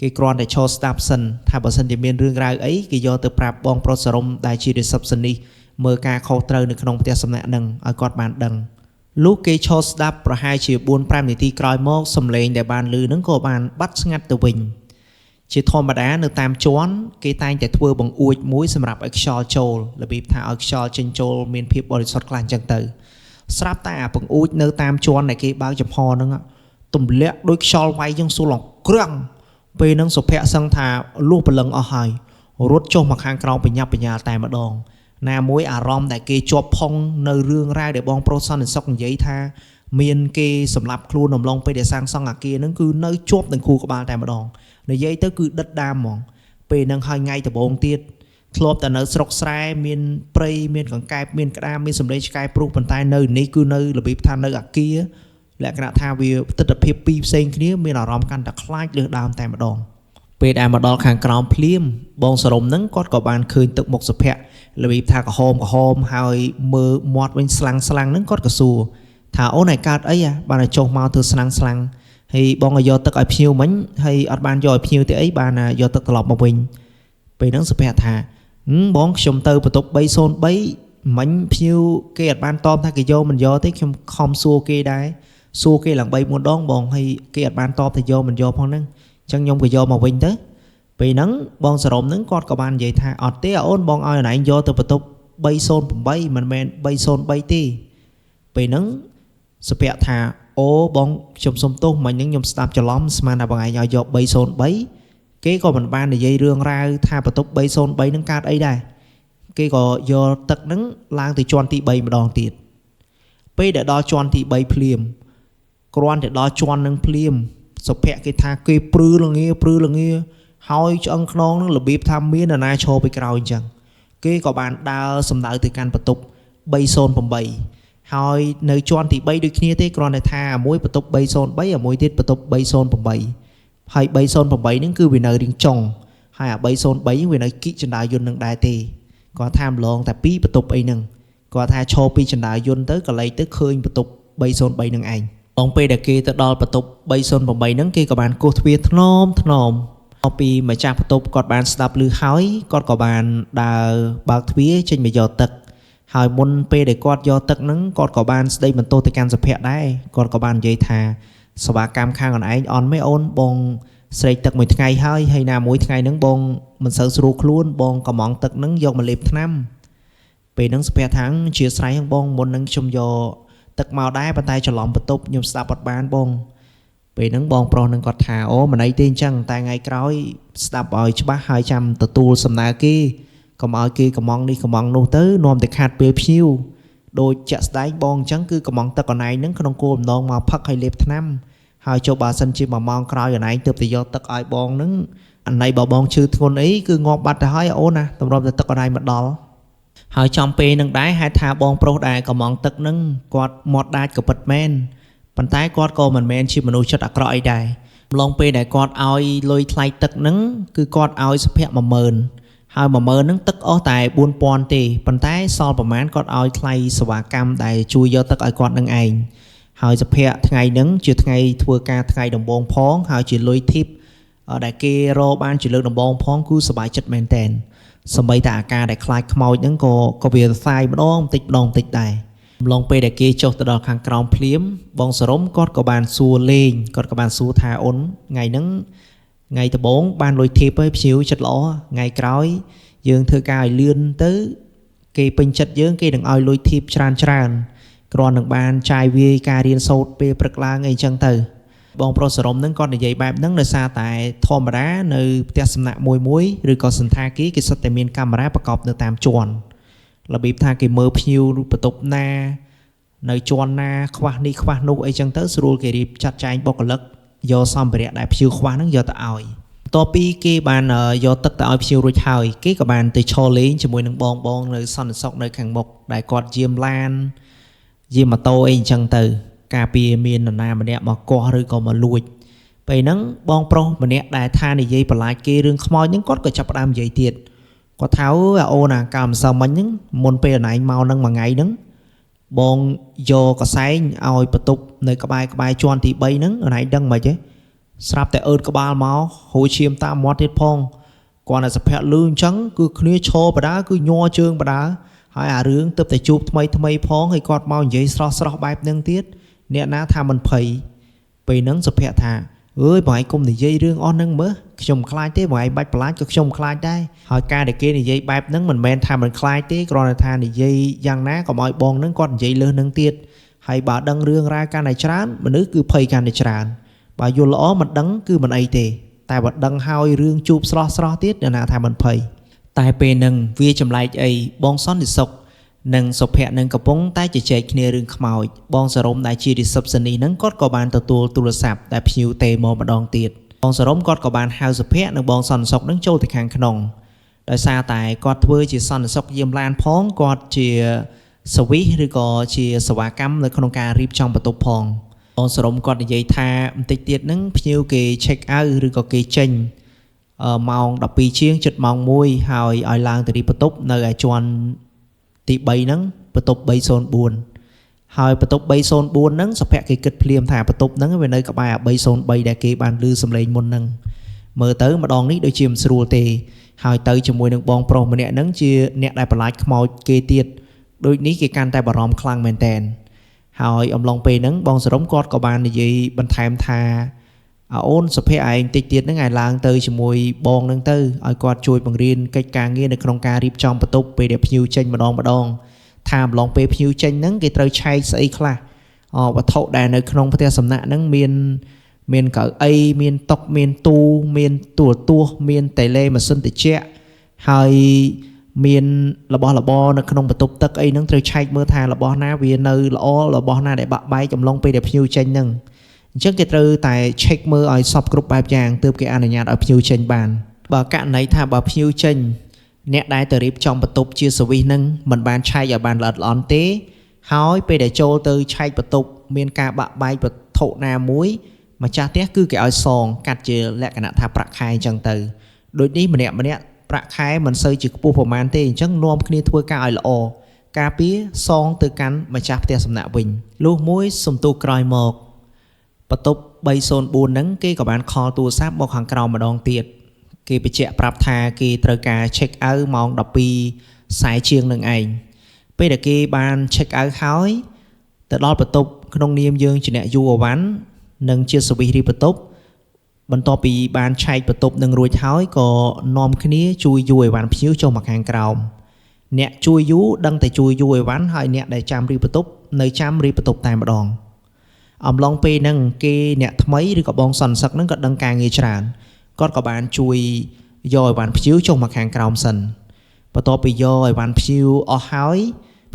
គេគ្រាន់តែឈរស្ដាប់សិនថាបើសិនជាមានរឿងរ៉ាវអីគេយកទៅប្រាប់បងប្រុសសរុំដែលជា receptionist មើលការខុសត្រូវនៅក្នុងផ្ទះសំណាក់ហ្នឹងឲ្យគាត់បានដឹងលុះគេឈរស្ដាប់ប្រហែលជា 4-5 នាទីក្រោយមកសំឡេងដែលបានឮហ្នឹងក៏បានបាត់ស្ងាត់ទៅវិញជាធម្មតានៅតាមជាន់គេតែងតែធ្វើបង្អួចមួយសម្រាប់ឲ្យខ្យល់ចូលរបៀបថាឲ្យខ្យល់ចេញចូលមានភាពបរិសុទ្ធខ្លះអញ្ចឹងទៅស្រាប់តែអាបង្អួចនៅតាមជាន់ដែលគេបើកចំហហ្នឹងទម្លាក់ដូចខ្យល់វាយយ៉ាងសួរឡងក្រាំងពេលហ្នឹងសុភ័ក្រសឹងថាលុះព្រលឹងអស់ហើយរត់ចុះមកខាងក្រោមបញ្ញាប់បញ្ញាល់តែម្ដងណាមួយអារម្មណ៍ដែលគេជាប់ផុងនៅរឿងរ៉ាវដែលបងប្រុសសន្តិសុខនិយាយថាមានគេសម្លាប់ខ្លួនអំឡុងពេលដែលសាងសង់អាគារហ្នឹងគឺនៅជាប់នឹងខួរក្បាលតែម្ដងនិយាយទៅគឺដិតដាមហ្មងពេលហ្នឹងហើយថ្ងៃដំបូងទៀតធ្លាប់តែនៅស្រុកស្រែមានព្រៃមានកង្កែបមានក្តាមមានសម្លេងឆ្កែព្រុសប៉ុន្តែនៅនេះគឺនៅរបៀបថានៅអាគារលក្ខណៈថាវាទិដ្ឋភាពពីរផ្សេងគ្នាមានអារម្មណ៍កាន់តែខ្លាចលើសដើមតែម្ដងពេលដែលមកដល់ខាងក្រោមភ្លាមបងសរុំហ្នឹងគាត់ក៏បានឃើញទឹកមុខសុភ័ក្ររបៀបថាក្រហមហើយមើលមាត់វិញស្លាំងហ្នឹងគាត់ក៏សួរថាអូនឯកើតអីបានចុះមកធ្វើស្លាំងហើយបងឲ្យយកទឹកឲ្យភ្ញៀវមិញហើយអត់បានយកឲ្យភ្ញៀវទេអីបានយកទឹកត្រឡប់មកវិញពេលហ្នឹងសុភ័ក្រថាបងខ្ញុំទៅបន្ទប់303មិញភ្ញៀវគេអត់បានតបថាគេយកមិនយកទេខ្ញុំខំសួរគេដែរសួរគេឡើង3-4 ដងបងហើយគេអត់បានតបថាយកមិនយកផងហ្នឹងអញ្ចឹងខ្ញុំក៏យកមកវិញទៅពេលហ្នឹងបងសរុបហ្នឹងគាត់ក៏បាននិយាយថាអត់ទេអូនបងឲ្យអនឯងយកទៅបន្ទប់308មិនមែន303ទេពេលហ្នឹងសុភ័ក្រថាអូបងខ្ញុំសុំទោសមិញហ្នឹងខ្ញុំស្ដាប់ច្រឡំស្មានថាបងឯងឲ្យយក303គេក៏មិនបាននិយាយរឿងរ៉ាវថាបន្ទប់303ហ្នឹងកើតអីដែរគេក៏យកទឹកហ្នឹងឡើងទៅជាន់ទី3ម្ដងទៀតពេលដែលដល់ជាន់ទី3ភ្លាមគ្រាន់តែដល់ជាន់ហ្នឹងភ្លាមសុភ័ក្រគេថាគេព្រឺល្ងាហើយឆ្អឹងខ្នងហ្នឹងរបៀបថាមាននរណាឈរពីក្រោយអញ្ចឹងគេក៏បានដើរសម្ដៅទៅកាន់បន្ទប់308ហើយនៅជាន់ទី3ដូចគ្នាទេគ្រាន់តែថាមួយបន្ទប់303អាមួយទៀតបន្ទប់308ហើយ308ហ្នឹងគឺវានៅរៀងចុងហើយអា303វានៅគិកចណ្ដាយយន្តនឹងដែរទេគាត់ថាម្លងតែពីបន្ទប់អីហ្នឹងគាត់ថាឈរពីចណ្ដាយយន្តទៅកន្លែងទៅឃើញបន្ទប់303ហ្នឹងឯងបងពេលដែលគេទៅដល់បន្ទប់308ហ្នឹងគេក៏បានគោះទ្វារថ្នមដល់ពីម្ចាស់បន្ទប់គាត់បានស្ដាប់ឮហើយគាត់ក៏បានដើរបើកទ្វារចេញមកយកទឹកហើយមុនពេលដែលគាត់យកទឹកហ្នឹងគាត់ក៏បានស្ដីបន្ទោសទៅកាន់សុភ័ក្រដែរគាត់ក៏បាននិយាយថាសេវាកម្មខាងអនឯងអន់មែនអូនបងស្រេកទឹកមួយថ្ងៃហើយណាមួយថ្ងៃហ្នឹងបងមិនសូវស្រួលខ្លួនបងកំងទឹកហ្នឹងយកមកលេបថ្នាំពេលហ្នឹងសុភ័ក្រថាជាស្រ័យហ្នឹងបងមុនហ្នឹងខ្ញុំយកទឹកមកដែរប៉ុន្តែច្រឡំបន្ទប់ខ្ញុំស្ដាប់អត់បានបងពេលហ្នឹងបងប្រុសនឹងគាត់ថាអូមិនអីទេអញ្ចឹងតែថ្ងៃក្រោយស្ដាប់ឲ្យច្បាស់ហើយចាំទទួលសំណើគេកុំឲ្យគេកំងនេះកំងនោះទៅនាំតែខាត់ពេលភ្ញៀវដូចចាក់ស្ដែងបងអញ្ចឹងគឺកំងទឹកអនឯងហ្នឹងក្នុងគោលបំណងមកផឹកឲ្យលេបថ្នាំហើយចុះបើសិនជា1 ម៉ោងក្រោយអនឯងទើបទៅយកទឹកឲ្យបងហ្នឹងអណៃបើបងឈឺធ្ងន់អីគឺងាប់បាត់ទៅហើយអូនណាតម្រុំតែទឹកអនឯងមកដល់ហើយចំពេលនឹងដែរហេតុថាបងប្រុសដែលកំងទឹកហ្នឹងគាត់មាត់ដាច់ក៏ពិតមែនប៉ុន្តែគាត់ក៏មិនមែនជាមនុស្សចិត្តអាក្រក់អីដែរម្លងពេលដែលគាត់ឲ្យលុយថ្លៃទឹកហ្នឹងគឺគាត់ឲ្យសុភ័ក្រ10000ហើយ10000ហ្នឹងទឹកអស់តែ4000ទេប៉ុន្តែសល់ប្រមាណគាត់ឲ្យថ្លៃសេវាកម្មដែលជួយយកទឹកឲ្យគាត់នឹងឯងហើយសុភ័ក្រថ្ងៃហ្នឹងជាថ្ងៃធ្វើការថ្ងៃដំបូងផងហើយជាលុយធីបដែលគេរកបានជាលើកដំបូងផងគឺសប្បាយចិត្តមែនតែនសម្បីតែអាការដែលខ្លាចខ្មោចហ្នឹងក៏វាសាយម្ដងបន្តិចដែរម្លងពេលដែលគេចុះទៅដល់ខាងក្រោមភ្លាមបងសរុំគាត់ក៏បានសួរលេងគាត់ក៏បានសួរថាអូនថ្ងៃហ្នឹងថ្ងៃដំបូងបានលុយធីបហើយភ្ញៀវចិត្តល្អថ្ងៃក្រោយយើងធ្វើការឲ្យលឿនទៅគេពេញចិត្តយើងគេនឹងឲ្យលុយធីបច្រើនគ្រាន់នឹងបានចាយវាយការរៀនសូត្រពេលព្រឹកឡើងអីចឹងទៅ បងប្រុសសរមហ្នឹងគាត់និយាយបែបហ្នឹងដោយសារតែធម្មតានៅផ្ទះសំណាក់មួយឬក៏សន្តាគារគេសុទ្ធតែមានកាមេរ៉ាប្រកបនៅតាមជាន់របៀបថាគេមើលភ្ញៀវបន្ទប់ណានៅជាន់ណាខ្វះនេះខ្វះនោះអីចឹងទៅស្រួលគេរៀបចាត់ចែងបុគ្គលិកយកសម្ភារៈដែលភ្ញៀវខ្វះហ្នឹងយកទៅឲ្យបន្ទាប់ពីគេបានយកទឹកទៅឲ្យភ្ញៀវរួចហើយគេក៏បានទៅឈរលេងជាមួយនឹងបងនៅសន្តិសុខនៅខាងមុខដែលគាត់យាមឡានយាមម៉ូតូអីអញ្ចឹងទៅការពារមាននរណាម្នាក់មកកោះឬក៏មកលួចពេលហ្នឹងបងប្រុសម្នាក់ដែលថានិយាយបន្លាចគេរឿងខ្មោចហ្នឹងគាត់ក៏ចាប់ផ្ដើមនិយាយទៀតគាត់ថាអូនកាលម្សិលមិញហ្នឹងមុនពេលអណៃមកហ្នឹងមួយថ្ងៃហ្នឹងបងយកកសែងឲ្យបន្ទប់នៅក្បែរជាន់ទី3ហ្នឹងអណៃដឹងមិនហិចទេស្រាប់តែអឺតក្បាលមកហូរឈាមតាមមាត់ទៀតផងគាត់តែសុភ័ក្រលឺអញ្ចឹងគឺគ្នាឈរបដាគឺញ័រជើងបដាហើយអារឿងទៅតែជួបថ្មីផងហើយគាត់មកនិយាយស្រស់បែបហ្នឹងទៀតអ្នកណាថាមិនភ័យពេលហ្នឹងសុភ័ក្រថាអើយបងឯងកុំនិយាយរឿងអស់ហ្នឹងមើលខ្ញុំខ្លាចទេបងឯងបាច់បន្លាចក៏ខ្ញុំខ្លាចដែរហើយការដែលគេនិយាយបែបហ្នឹងមិនមែនថាមិនខ្លាចទេគ្រាន់តែថានិយាយយ៉ាងណាកុំឲ្យបងហ្នឹងគាត់និយាយលើសហ្នឹងទៀតហើយបើដឹងរឿងរ៉ាវកាន់តែច្រើនមនុស្សគឺភ័យកាន់តែច្រើនបើយល់ល្អមិនដឹងគឺមិនអីទេតែបើដឹងហើយរឿងជួបស្រស់ទៀតអ្នកណាថាមិនភ័យតែពេលហ្នឹងវាចម្លែកអីបងសន្តិសុខនិងសុភ័ក្រនឹងកំពុងតែជជែកគ្នារឿងខ្មោចបងសរមដែលជា receptionist ហ្នឹងគាត់ក៏បានទទួលទូរស័ព្ទដែលភ្ញៀវទេមកម្ដងទៀតបងសរមគាត់ក៏បានហៅសុភ័ក្រនិងបងសន្តិសុខហ្នឹងចូលទៅខាងក្នុងដោយសារតែគាត់ធ្វើជាសន្តិសុខយាមឡានផងគាត់ជាសវិសឬក៏ជាសេវាកម្មនៅក្នុងការរៀបចំបន្ទប់ផងបងសរមគាត់និយាយថាបន្តិចទៀតហ្នឹងភ្ញៀវគេ check out ឬក៏គេចេញម៉ោង12ជាងជិតម៉ោង1ហើយឲ្យឡើងទៅរៀបបន្ទប់នៅឯជាន់ទី3ហ្នឹងបន្ទប់304ហើយបន្ទប់304ហ្នឹងសុភ័ក្រគេគិតភ្លាមថាបន្ទប់ហ្នឹងវានៅក្បែរ303ដែលគេបានឮសំឡេងមុនហ្នឹងមើលទៅម្ដងនេះដូចជាមិនស្រួលទេហើយទៅជាមួយនឹងបងប្រុសម្នាក់ហ្នឹងជាអ្នកដែលបន្លាចខ្មោចគេទៀតដូចនេះគេកាន់តែបារម្ភខ្លាំងមែនតែនហើយអំឡុងពេលហ្នឹងបងសរមគាត់ក៏បាននិយាយបន្ថែមថាអូនសុភ័ក្រឯងតិចទៀតហ្នឹងឯងឡើងទៅជាមួយបងហ្នឹងទៅឲ្យគាត់ជួយបង្រៀនកិច្ចការងារនៅក្នុងការរៀបចំបន្ទប់ពេលដែលភ្ញៀវចេញម្ដងថាអំឡុងពេលភ្ញៀវចេញហ្នឹងគេត្រូវឆែកស្អីខ្លះវត្ថុដែលនៅក្នុងផ្ទះសំណាក់ហ្នឹងមានកៅអីមានតុមានទូមានទូរទស្សន៍មានតេឡេម៉ាស៊ីនត្រជាក់ហើយមានរបស់របរនៅក្នុងបន្ទប់ទឹកអីហ្នឹងត្រូវឆែកមើលថារបស់ណាវានៅល្អរបស់ណាដែលបាក់បែកអំឡុងពេលដែលភ្ញៀវចេញហ្នឹងអញ្ចឹងគេត្រូវតែ check មើលឲ្យសពគ្រប់បែបយ៉ាងទើបគេអនុញ្ញាតឲ្យភ្ញៀវចេញបានបើករណីថាបើភ្ញៀវចេញអ្នកដែលទៅរៀបចំបន្ទប់ជាសវិសហ្នឹងមិនបានឆែកឲ្យបានល្អិតល្អន់ទេហើយពេលដែលចូលទៅឆែកបន្ទប់មានការបាក់បែកវត្ថុណាមួយម្ចាស់ផ្ទះគឺគេឲ្យសងកាត់ជាលក្ខណៈថាប្រាក់ខែអញ្ចឹងទៅដូចនេះម្នាក់ប្រាក់ខែមិនសូវជាខ្ពស់ប្រហែលទេអញ្ចឹងនាំគ្នាធ្វើការឲ្យល្អការពារសងទៅកាន់ម្ចាស់ផ្ទះសំណាក់វិញលុះមួយសំទោសក្រោយមកបន្ទប់304ហ្នឹងគេក៏បានខលទូរស័ព្ទមកខាងក្រោមម្ដងទៀតគេបញ្ជាក់ប្រាប់ថាគេត្រូវការ check out ម៉ោង12:40ជាងនឹងឯងពេលដែលគេបាន check out ហើយទៅដល់បន្ទប់ក្នុងនាមយើងជាអ្នកយូរអវ៉ាន់និងជាសវិសរីបន្ទប់បន្ទាប់ពីបានឆែកបន្ទប់នឹងរួចហើយក៏នាំគ្នាជួយយូរអីវ៉ាន់ភ្ញៀវចុះមកខាងក្រោមអ្នកជួយយូរដឹងតែជួយយូរអីវ៉ាន់ហើយអ្នកដែលចាំរីបន្ទប់នៅចាំរីបន្ទប់តែម្ដងអំឡុងពេលហ្នឹងគេអ្នកថ្មីឬក៏បងសន្តិសុខហ្នឹងក៏ដឹងការងារច្រើនគាត់ក៏បានជួយយកអីវ៉ាន់ភ្ញៀវចុះមកខាងក្រោមសិនបន្ទាប់ពីយកអីវ៉ាន់ភ្ញៀវអស់ហើយ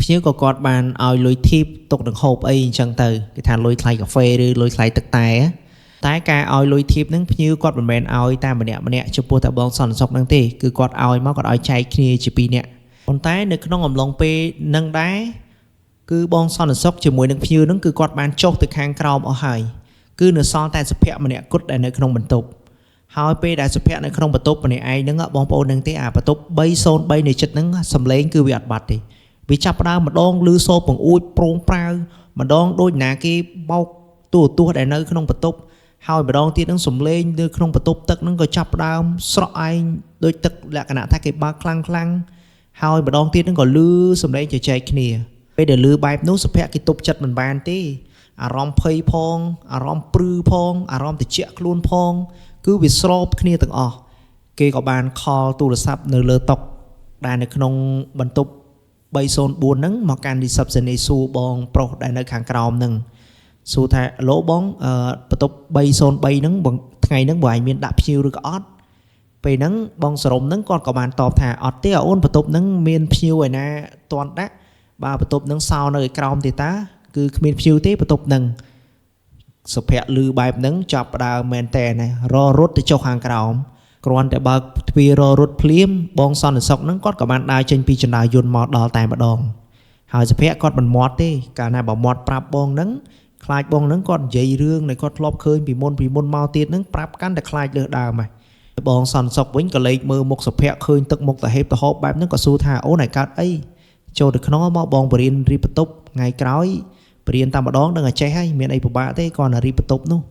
ភ្ញៀវក៏គាត់បានឲ្យលុយធីបទុកនឹងហូបអីអញ្ចឹងទៅគេថាលុយថ្លៃកាហ្វេឬលុយថ្លៃទឹកតែការឲ្យលុយធីបហ្នឹងភ្ញៀវគាត់មិនមែនឲ្យតែម្នាក់ចំពោះតែបងសន្តិសុខហ្នឹងទេគឺគាត់ឲ្យមកគាត់ឲ្យចែកគ្នាជា2នាក់ប៉ុន្តែនៅក្នុងអំឡុងពេលហ្នឹងដែរគឺបងសន្តិសុខជាមួយនឹងភ្ញៀវហ្នឹងគឺគាត់បានចុះទៅខាងក្រោមអស់ហើយគឺនៅសល់តែសុភ័ក្រម្នាក់គត់ដែលនៅក្នុងបន្ទប់ហើយពេលដែលសុភ័ក្រនៅក្នុងបន្ទប់ម្នាក់ឯងហ្នឹងបងប្អូននឹងទេអាបន្ទប់303នៅចិត្តហ្នឹងសំឡេងគឺវាអត់បាត់ទេវាចាប់ផ្ដើមម្ដងលឺសូរបង្អួចប្រងប្រាវម្ដងដូចណាគេបោកទូរទស្សន៍ដែលនៅក្នុងបន្ទប់ហើយម្ដងទៀតហ្នឹងសំឡេងនៅក្នុងបន្ទប់ទឹកហ្នឹងក៏ចាប់ផ្ដើមស្រក់ឯងដូចទឹកលក្ខណៈថាគេបើកខ្លាំងហើយម្ដងទៀតហ្នឹងក៏លឺសំឡេងជជែកគ្នាពេលដែលលឺបែបនោះសុភ័ក្រគេទប់ចិត្តមិនបានទេអារម្មណ៍ភ័យផងអារម្មណ៍ព្រឺផងអារម្មណ៍ត្រជាក់ខ្លួនផងគឺវាស្របគ្នាទាំងអស់គេក៏បានខលទូរស័ព្ទនៅលើតុដែលនៅក្នុងបន្ទប់304ហ្នឹងមកកាន់ receptionist សួរបងប្រុសដែលនៅខាងក្រោមហ្នឹង សួរថាឡូបងបន្ទប់303ហ្នឹងបងថ្ងៃហ្នឹងបងឯងមានដាក់ភ្ញៀវឬក៏អត់ពេលហ្នឹងបងសរមហ្នឹងគាត់ក៏បានតបថាអត់ទេអូនបន្ទប់ហ្នឹងមានភ្ញៀវឯណាតន់ដាក់បើបន្ទប់ហ្នឹងសោនៅឯក្រោមទេតាគឺគ្មានភ្ញៀវទេបន្ទប់ហ្នឹងសុភ័ក្រឮបែបហ្នឹងចាប់ផ្ដើមមែនតើររត់ទៅចុះខាងក្រោមគ្រាន់តែបើកទ្វាររត់ភ្លាមបងសន្តិសុខហ្នឹងគាត់ក៏បានដើរចេញពីចណ្ដាយន្តមកដល់តែម្ដងហើយសុភ័ក្រគាត់មិនមាត់ទេកាលណាបើមាត់ប្រាប់បងហ្នឹងខ្លាចបងហ្នឹងគាត់និយាយរឿងដែលគាត់ធ្លាប់ឃើញពីមុនមកទៀតហ្នឹងប្រាប់កាន់តែខ្លាចលើសដើមហើយបងសន្តិសុខវិញក៏លេចមើលមុខសុភ័ក្រឃើញទឹកមុខតាហេបតាហូបបែបហ្នឹងក៏សួរថាអូនឯកើតអីចូលទៅក្នុងមកបងបរៀនរៀបបន្ទប់ថ្ងៃក្រោយបរៀនតែម្ដងដឹងតែចេះហើយមានអីពិបាកទេគ្រាន់តែរៀបបន្ទប់នោះ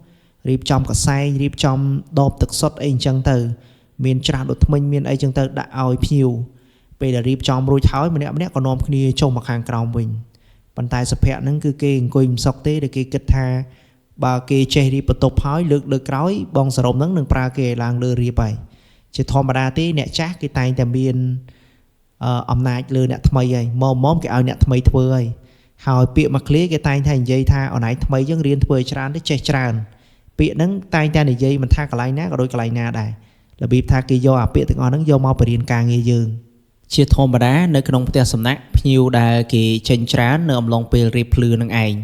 រៀបចំកសែងរៀបចំដបទឹកសុទ្ធអីអញ្ចឹងទៅមានច្រាស់ដុតធ្មេញមានអីចឹងទៅដាក់ឲ្យភ្ញៀវពេលដែលរៀបចំរួចហើយម្នាក់ក៏នាំគ្នាចុះមកខាងក្រោមវិញប៉ុន្តែសុភ័ក្រហ្នឹងគឺគេអង្គុយមិនសុខទេដែលគេគិតថាបើគេចេះរៀបបន្ទប់ហើយលើកក្រោយបងសរមហ្នឹងនឹងប្រើគេឡើងលើរៀបហើយជាធម្មតាទេអ្នកចាស់គេតែងតែមានអំណាចលើអ្នកថ្មីហើយមកគេឲ្យអ្នកថ្មីធ្វើហើយពាក្យមួយឃ្លាគេតែងតែនិយាយថាអនឯងថ្មីចឹងរៀនធ្វើច្រើនទៅចេះច្រើនពាក្យហ្នឹងតែងតែនិយាយមិនថាកន្លែងណាក៏ដូចកន្លែងណាដែររបៀបថាគេយកអាពាក្យទាំងអស់ហ្នឹងយកមកបរៀនការងារយើងជាធម្មតានៅក្នុងផ្ទះសំណាក់ភ្ញៀវដែលគេចេញច្រើននៅអំឡុងពេលរៀបភ្លឺនឹងឯង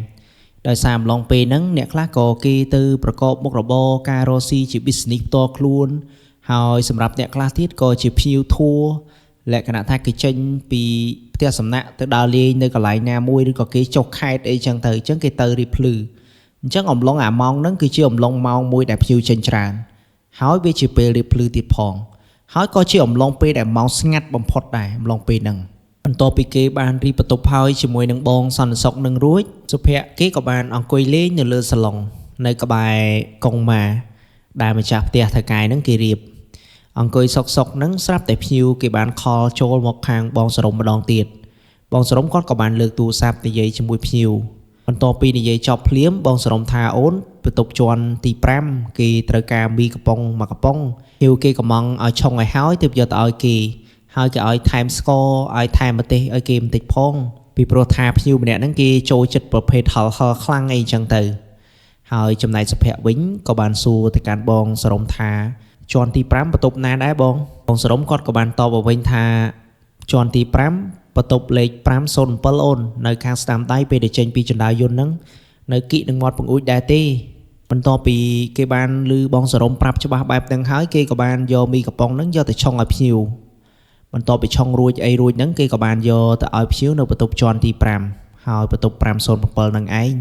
ដោយសារអំឡុងពេលហ្នឹងអ្នកខ្លះក៏គេទៅប្រកបមុខរបរការរកស៊ីជា business ផ្ទាល់ខ្លួនហើយសម្រាប់អ្នកខ្លះទៀតក៏ជាភ្ញៀវធัวលក្ខណៈថាគេចេញពីផ្ទះសំណាក់ទៅដើរលេងនៅកន្លែងណាមួយឬក៏គេចុះខេត្តអីចឹងទៅអញ្ចឹងគេទៅរៀបភ្លឺអញ្ចឹងអំឡុងអាម៉ោងហ្នឹងគឺជាអំឡុងម៉ោងមួយដែលភ្ញៀវចេញច្រើនហើយវាជាពេលរៀបភ្លឺទៀតផងហើយក៏ជាអំឡុងពេលដែលម៉ោងស្ងាត់បំផុតដែរអំឡុងពេលហ្នឹងបន្ទាប់ពីគេបានរៀបបន្ទប់ហើយជាមួយនឹងបងសន្តិសុខនឹងរួចសុភ័ក្រគេក៏បានអង្គុយលេងនៅលើសាឡុងនៅក្បែរកុងម៉ាដែលម្ចាស់ផ្ទះថៅកែហ្នឹងគេរៀបអង្គុយសុកហ្នឹងស្រាប់តែភ្ញៀវគេបានខលចូលមកខាងបងសរមម្ដងទៀតបងសរមគាត់ក៏បានលើកទូរស័ព្ទនិយាយជាមួយភ្ញៀវបន្ទាប់ពីនិយាយចប់ភ្លាមបងសរមថាអូនបន្ទប់ជាន់ទី5គេត្រូវការមីកំប៉ុងមួយកំប៉ុងភ្ញៀវគេកំងឲ្យឆុងឲ្យហើយទើបយកទៅឲ្យគេហើយគេឲ្យថែមស្ករឲ្យថែមម្ទេសឲ្យគេបន្តិចផងពីព្រោះថាភ្ញៀវម្នាក់ហ្នឹងគេចូលចិត្តប្រភេទហឹលខ្លាំងអីចឹងទៅហើយចំណែកសុភ័ក្រវិញក៏បានសួរទៅកាន់បងសរមថាជាន់ទី5បន្ទប់ណាដែរបងសរមគាត់ក៏បានតបមកវិញថាជាន់ទី5បន្ទប់លេខ507អូននៅខាងស្ដាំដៃពេលដែលចេញពីចណ្ដាយន្តហ្នឹងនៅគិនឹងមាត់បង្អួចដែរទេបន្ទាប់ពីគេបានឮបងសរមប្រាប់ច្បាស់បែបហ្នឹងហើយគេក៏បានយកមីកំប៉ុងហ្នឹងយកទៅឆុងឲ្យភ្ញៀវបន្ទាប់ពីឆុងរួចហ្នឹងគេក៏បានយកទៅឲ្យភ្ញៀវនៅបន្ទប់ជាន់ទី5ហើយបន្ទប់507ហ្នឹងឯង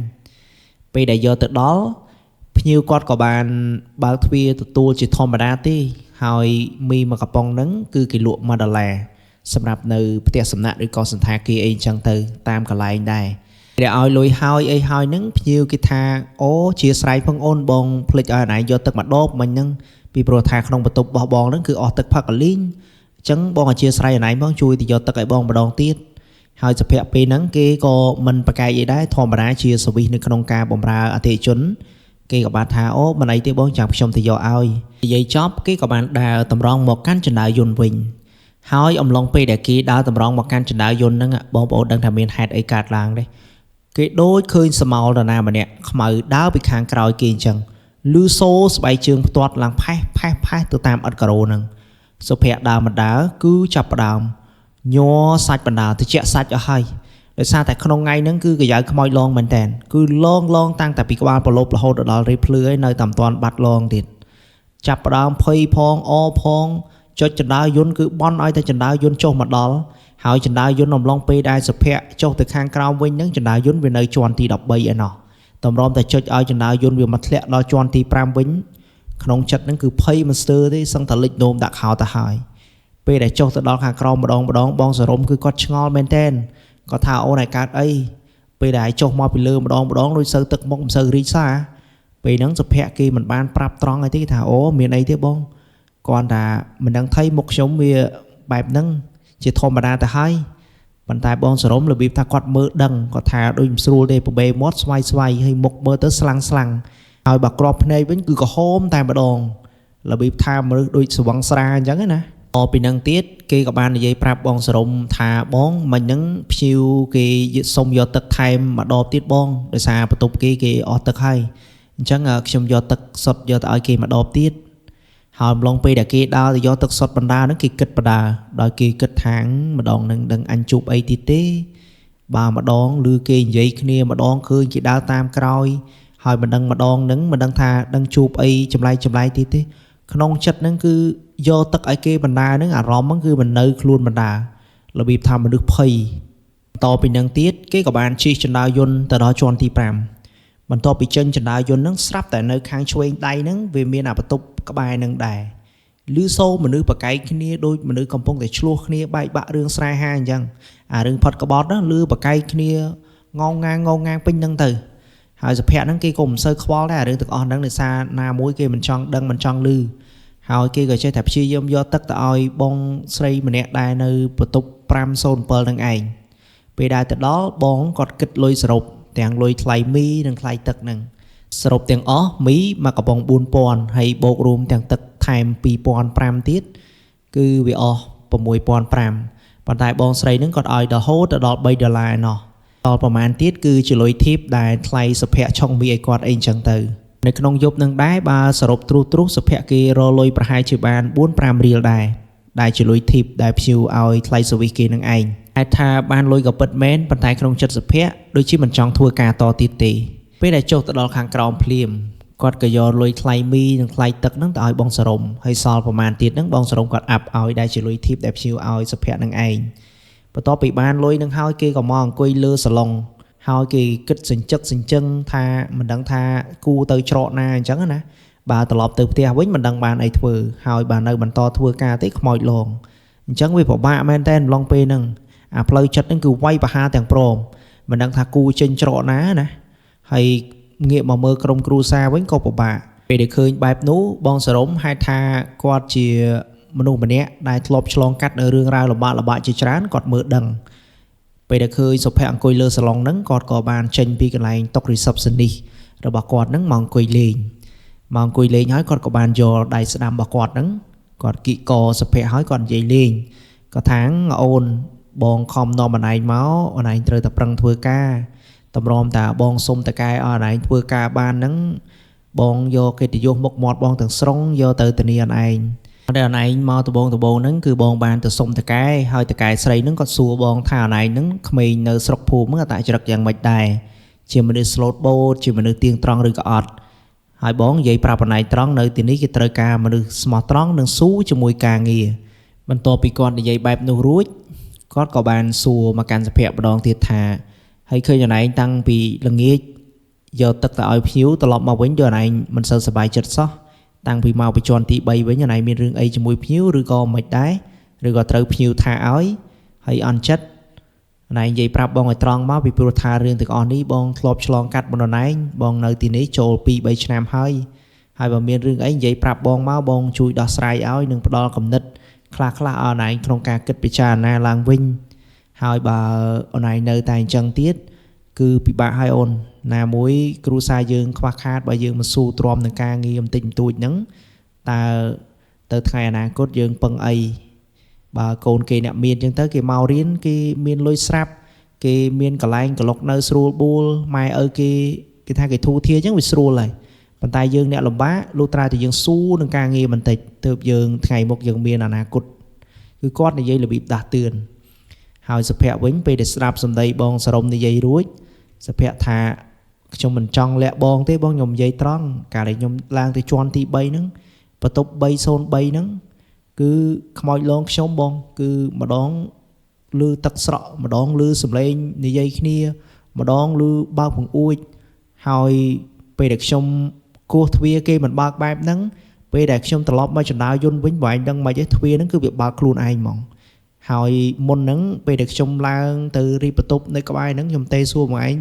ពេលដែលយកទៅដល់ភ្ញៀវគាត់ក៏បានបើកទ្វារទទួលជាធម្មតាទេហើយមីមួយកំប៉ុងហ្នឹងគឺគេលក់$1សម្រាប់នៅផ្ទះសំណាក់ឬក៏សន្តាគារអីចឹងទៅតាមកន្លែងដែរដែលឲ្យលុយហើយអីហើយហ្នឹងភ្ញៀវគេថាអូជាស្រ័យផងអូនបងភ្លេចឲ្យណៃយកទឹកមកដបមិញហ្នឹងពីព្រោះថាក្នុងបន្ទប់របស់បងហ្នឹងគឺអស់ទឹកផឹកកលីងអញ្ចឹងបងអធិស្ឋានណៃបងជួយទៅយកទឹកឲ្យបងម្ដងទៀតហើយសុភ័ក្រពេលហ្នឹងគេក៏មិនប្រកែកអីដែរធម្មតាជាសវិសនៅក្នុងការបម្រើអតិថិជនគេក៏បានថាអូមិនអីទេបងចាំខ្ញុំទៅយកឲ្យនិយាយចប់គេក៏បានដើរតម្រង់មកកាន់ចណ្ដាយន្តវិញហើយអំឡុងពេលដែលគេដើរតម្រង់មកកាន់ចណ្ដាយន្តហ្នឹងបងប្អូនដឹងថាមានហេតុអីកើតឡើងទេគេដូចឃើញសមោលតាណាម្នាក់ខ្មៅដើរពីខាងក្រោយគេអញ្ចឹងលឺសូស្បែកជើងផ្ទាត់ឡើងផេះទៅតាមឥតការ៉ូហ្នឹងសុភ័ក្រដើរមកដើរគឺចាប់ផ្ដើមញ័រសាច់បណ្ដាតិចសាច់អស់ហើយដោយសារតែក្នុងថ្ងៃហ្នឹងគឺកាយខ្មោចឡងមែនតើគឺឡងតាំងតែពីក្បាលប្រឡូបរហូតដល់រៀបភ្លឺហើយនៅតែមិនទាន់បាត់ឡងទៀតចាប់ផ្ដើមភ័យផងអផងចុចចណ្ដាយន្តគឺបន់ឲ្យតែចណ្ដាយន្តចុះមកដល់ហើយចណ្ដាយន្តអំឡុងពេលដែលសុភ័ក្រចុះទៅខាងក្រោមវិញហ្នឹងចណ្ដាយន្តវានៅជាន់ទី13ឯណោះតម្រាំតែចុចឲ្យចណ្ដាយន្តវាមកធ្លាក់ដល់ជាន់ទី5វិញក្នុងចិត្តហ្នឹងគឺភ័យមិនស្ទើរទេសឹងតែលិចនោមដាក់ខោទៅហើយពេលដែលចុះទៅដល់ខាងក្រោមម្ដងបងសរមគឺគាត់ឆ្ងល់មែនតើគាត់ថាអូនឯកើតអីពេលដែលចុះមកពីលើម្ដងដូចសូវទឹកមុខមិនសូវរីកសាពេលហ្នឹងសុភ័ក្រគេមិនបានប្រាប់ត្រង់អីទេថាអូមានអីទេបងគាត់ថាមិនដឹងថៃមុខខ្ញុំវាបែបហ្នឹងជាធម្មតាទៅហើយប៉ុន្តែបងសរមរបៀបថាគាត់មើលដឹងគាត់ថាដូចមិនស្រួលទេប្របែមាត់ស្វាយហើយមុខមើលទៅស្លាំងហើយបើក្របភ្នែកវិញគឺក្រហមតែម្ដងរបៀបថាមនុស្សដូចស្វឹងស្រាអញ្ចឹងណា អពីនឹងទៀតគេក៏បាននិយាយប្រាប់បងសរមថាបងមិញហ្នឹងភ្ញៀវគេសុំយកទឹកថែមម្ដងទៀតបងដោយសារបន្ទប់គេអស់ទឹកហើយអញ្ចឹងខ្ញុំយកទឹកសុទ្ធយកទៅឲ្យគេម្ដងទៀតហើយម្លងពេលដែលគេដើរទៅយកទឹកសុទ្ធបណ្ដាហ្នឹងគេគិតបណ្ដាដោយគេគិតថាម្ដងនឹងដឹងអញជួបអីទៀតទេបើម្ដងឬគេនិយាយគ្នាម្ដងឃើញគេដើរតាមក្រោយហើយមិនដឹងម្ដងហ្នឹងមិនដឹងថាដឹងជួបអីចម្លែកទៀតទេក្នុងចិត្តហ្នឹងគឺយកទឹកឲ្យគេបណ្ដាហ្នឹងអារម្មណ៍ហ្នឹងគឺមិននៅខ្លួនបណ្ដារបៀបថាមនុស្សភ័យបន្តពីនឹងទៀតគេក៏បានជិះចណ្ដើរយន្តទៅដល់ជាន់ទី5បន្ទាប់ពីចេញចណ្ដើរយន្តហ្នឹងស្រាប់តែនៅខាងឆ្វេងដៃហ្នឹងវាមានអាបន្ទប់ក្បែរហ្នឹងដែរឮសូរមនុស្សប្រកែកគ្នាដូចមនុស្សកំពុងតែឆ្លោះគ្នាបែកបាក់រឿងស្រែហាអញ្ចឹងអារឿងផុតក្បត់ហ្នឹងឮប្រកែកគ្នាងងងាងពេញហ្នឹងទៅហើយសុភ័ក្រហ្នឹងគេក៏មិនសូវខ្វល់ដែររឿងទាំងអស់ហ្នឹងដោយសារណាមួយគេមិនចង់ដឹងមិនចង់ឮហើយគេក៏ចេះតែព្យាយាមយកទឹកទៅឲ្យបងស្រីម្នាក់ដែរនៅបន្ទប់507នឹងឯងពេលដែលទៅដល់បងគាត់គិតលុយសរុបទាំងលុយថ្លៃមីនិងថ្លៃទឹកហ្នឹងសរុបទាំងអស់មីមកកំប៉ុង 4000 ហើយបូករួមទាំងទឹកថែម 2500 ទៀតគឺវាអស់ 6500 ប៉ុន្តែបងស្រីហ្នឹងគាត់ឲ្យរហូតដល់$3ណោះដល់ប្រហែលទៀតគឺជាលុយធីបដែលថ្លៃសុភ័ក្រឆុងមីឲ្យគាត់អីចឹងទៅនៅក្នុងយប់នឹងដែរបើសរុបទ្រុសសុភ័ក្រគេរលុយប្រហែលជាបាន 4-5 រៀលដែរដែលជាលុយធីបដែលភ្ញៀវឲ្យថ្លៃសវិសគេនឹងឯងហេតុថាបានលុយក៏ពិតមែនប៉ុន្តែក្នុងចិត្តសុភ័ក្រដូចជាមិនចង់ធ្វើការតទៀតទេពេលដែលចុះទៅដល់ខាងក្រោមភ្លាមគាត់ក៏យកលុយថ្លៃមីនិងថ្លៃទឹកហ្នឹងទៅឲ្យបងសរមហើយសល់ប្រហែលទៀតហ្នឹងបងសរមគាត់អាប់ឲ្យដែលជាលុយធីបដែលភ្ញៀវឲ្យសុភ័ក្រនឹងឯងបន្ទាប់ពីបានលុយនឹងហើយគេក៏មកអង្គុយលើសាឡុងហើយគេគិតសញ្ជឹងថាមិនដឹងថាគូទៅច្រកណាអញ្ចឹងណាបើត្រឡប់ទៅផ្ទះវិញមិនដឹងបានអីធ្វើហើយបើនៅបន្តធ្វើការទេខ្មោចលងអញ្ចឹងវាពិបាកមែនតើម្លងពេលហ្នឹងអាផ្លូវចិត្តហ្នឹងគឺវាយប្រហារទាំងព្រមមិនដឹងថាគូចេញច្រកណាណាហើយងាកមកមើលក្រុមគ្រួសារវិញក៏ពិបាកពេលដែលឃើញបែបនោះបងសរមហេតុថាគាត់ជាមនុស្សម្នាក់ដែលធ្លាប់ឆ្លងកាត់នៅរឿងរ៉ាវលំបាកជាច្រើនគាត់មើលដឹងពេលដែលឃើញសុភ័ក្រអង្គុយលើសាឡុងហ្នឹងគាត់ក៏បានចេញពីកន្លែងតុ receptionist របស់គាត់ហ្នឹងមកអង្គុយលេងហើយគាត់ក៏បានយកដៃស្ដាំរបស់គាត់ហ្នឹងគាត់គិកសុភ័ក្រហើយគាត់និយាយលេងគាត់ថាអូនបងខំនាំអនឯងមកអនឯងត្រូវតែប្រឹងធ្វើការតម្រាំតាបងសុំតកែអនឯងធ្វើការបានហ្នឹងបងយកកិត្តិយសមុខមាត់បងទាំងស្រុងយកទៅធានាអនឯងតែអនឯងមកដបងហ្នឹងគឺបងបានទៅសុំតកែហើយតកែស្រីហ្នឹងគាត់សួរបងថាអនឯងហ្នឹងក្មេងនៅស្រុកភូមិហ្នឹងអតចរិតយ៉ាងម៉េចដែរជាមនុស្សស្លូតបូតជាមនុស្សទៀងត្រង់ឬក៏អត់ហើយបងនិយាយប្រាប់អនឯងត្រង់នៅទីនេះគេត្រូវការមនុស្សស្មោះត្រង់និងស៊ូជាមួយការងារបន្ទាប់ពីគាត់និយាយបែបនោះរួចគាត់ក៏បានសួរមកកាន់សុភ័ក្រម្ដងទៀតថាហើយឃើញអនឯងតាំងពីល្ងាចយកទឹកទៅឲ្យភ្ញៀវត្រឡប់មកវិញយកអនឯងមិនសូវសប្បាយចិត្តសោះតាំងពីមកពីជាន់ទី3វិញអនឯងមានរឿងអីជាមួយភ្ញៀវឬក៏មិនដែរឬក៏ត្រូវភ្ញៀវថាឲ្យហើយអន់ចិត្តអនឯងនិយាយប្រាប់បងឲ្យត្រង់មកពីព្រោះថារឿងទាំងអស់នេះបងធ្លាប់ឆ្លងកាត់មុនអនឯងបងនៅទីនេះចូល 2-3 ឆ្នាំហើយបើមានរឿងអីនិយាយប្រាប់បងមកបងជួយដោះស្រាយឲ្យនិងផ្ដល់គំនិតខ្លះអនឯងក្នុងការគិតពិចារណាឡើងវិញហើយបើអនឯងនៅតែអញ្ចឹងទៀតគឺពិបាកហើយអូនណាមួយគ្រួសារយើងខ្វះខាតបើយើងមិនស៊ូទ្រាំនឹងការងារបន្តិចបន្តួចហ្នឹងតើទៅថ្ងៃអនាគតយើងពឹងអីបើកូនគេអ្នកមានអញ្ចឹងទៅគេមករៀនគេមានលុយស្រាប់គេមានកន្លែងក្លុកនៅស្រួលបួលម៉ែឪគេថាគេធូរធារអញ្ចឹងវាស្រួលហើយប៉ុន្តែយើងអ្នកលំបាកលុះត្រាតែយើងស៊ូនឹងការងារបន្តិចទើបយើងថ្ងៃមុខយើងមានអនាគតគឺគាត់និយាយរបៀបដាស់តឿនហើយសុភ័ក្រវិញពេលដែលស្ដាប់សម្ដីបងសរមនិយាយរួចសុភ័ក្រថាខ្ញុំមិនចង់លាក់បងទេបងខ្ញុំនិយាយត្រង់កាលដែលខ្ញុំឡើងទៅជាន់ទី3ហ្នឹងបន្ទប់303ហ្នឹងគឺខ្មោចលងខ្ញុំបងគឺម្ដងលឺទឹកស្រក់ម្ដងលឺសំឡេងនិយាយគ្នាម្ដងលឺបើកបង្អួចហើយពេលដែលខ្ញុំគោះទ្វារគេមិនបើកបែបហ្នឹងពេលដែលខ្ញុំត្រឡប់មកចណ្ដើរយន្តវិញបើឯងដឹងមិនទេទ្វារហ្នឹងគឺវាបើកខ្លួនឯងហ្មងហើយមុនហ្នឹងពេលដែលខ្ញុំឡើងទៅរីបន្ទប់នៅក្បែរហ្នឹងខ្ញុំទេសួរមកឯង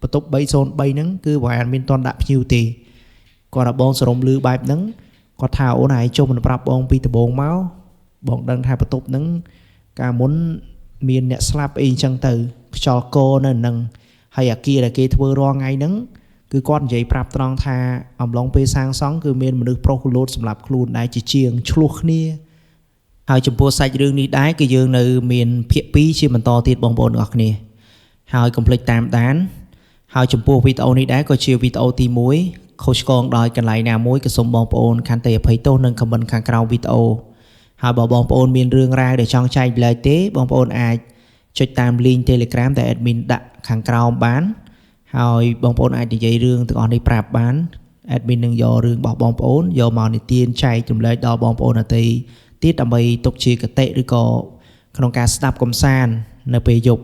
បន្ទប់303ហ្នឹងគឺបើឯងមានតន់ដាក់ភ្ញៀវទេគាត់ថាបងសរមលឺបែបហ្នឹងគាត់ថាអូនឯងចុះមិនប្រាប់បងពីដំបូងមកបងដឹងថាបន្ទប់ហ្នឹងកាលមុនមានអ្នកស្លាប់អីអញ្ចឹងទៅខ្យល់កនៅហ្នឹងហើយអាគារដែលគេធ្វើរាល់ថ្ងៃហ្នឹងគឺគាត់និយាយប្រាប់ត្រង់ថាអំឡុងពេលសាងសង់គឺមានមនុស្សប្រុសលោតសម្រាប់ខ្លួនដែលជាជាងឆ្លោះគ្នា ហើយចំពោះសាច់រឿងនេះដែរគឺយើងនៅមានភាគ2ជាបន្តទៀតបងប្អូនទាំងអស់គ្នាហើយកុំភ្លេចតាមដានហើយចំពោះវីដេអូនេះដែរក៏ជាវីដេអូទី1ខុសឆ្គងដោយកន្លែងណាមួយក៏សូមបងប្អូនខន្តីអភ័យទោសនឹងខមមិនខាងក្រោមវីដេអូហើយបើបងប្អូនមានរឿងរ៉ាវដែលចង់ចែកម្លែកទេបងប្អូនអាចចុចតាម link Telegram ដែល admin ដាក់ខាងក្រោមបានហើយបងប្អូនអាចនិយាយរឿងទាំងអស់នេះប្រាប់បាន admin នឹងយករឿងរបស់បងប្អូនយកមកនិទានចែកចម្លែកដល់បងប្អូនដទៃទៀតដើម្បីទុកជាគតិឬក៏ក្នុងការស្ដាប់កំសាន្តនៅពេលយប់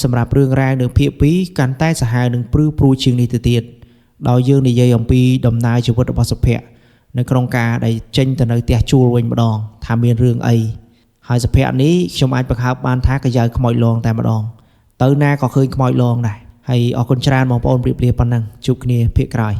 សម្រាប់រឿងរ៉ាវនៅភាគ2កាន់តែសាហាវនឹងព្រឺព្រួយជាងនេះទៅទៀតដោយយើងនិយាយអំពីដំណើរជីវិតរបស់សុភ័ក្រនៅក្នុងការដែលចេញទៅនៅផ្ទះជួលវិញម្ដងថាមានរឿងអីហើយសុភ័ក្រនេះខ្ញុំអាចបង្ហើបបានថាកាយខ្មោចលងតែម្ដងទៅណាក៏ឃើញខ្មោចលងដែរហើយអរគុណច្រើនបងប្អូនប្រៀបៗប៉ុណ្ណឹងជួបគ្នាភាគក្រោយ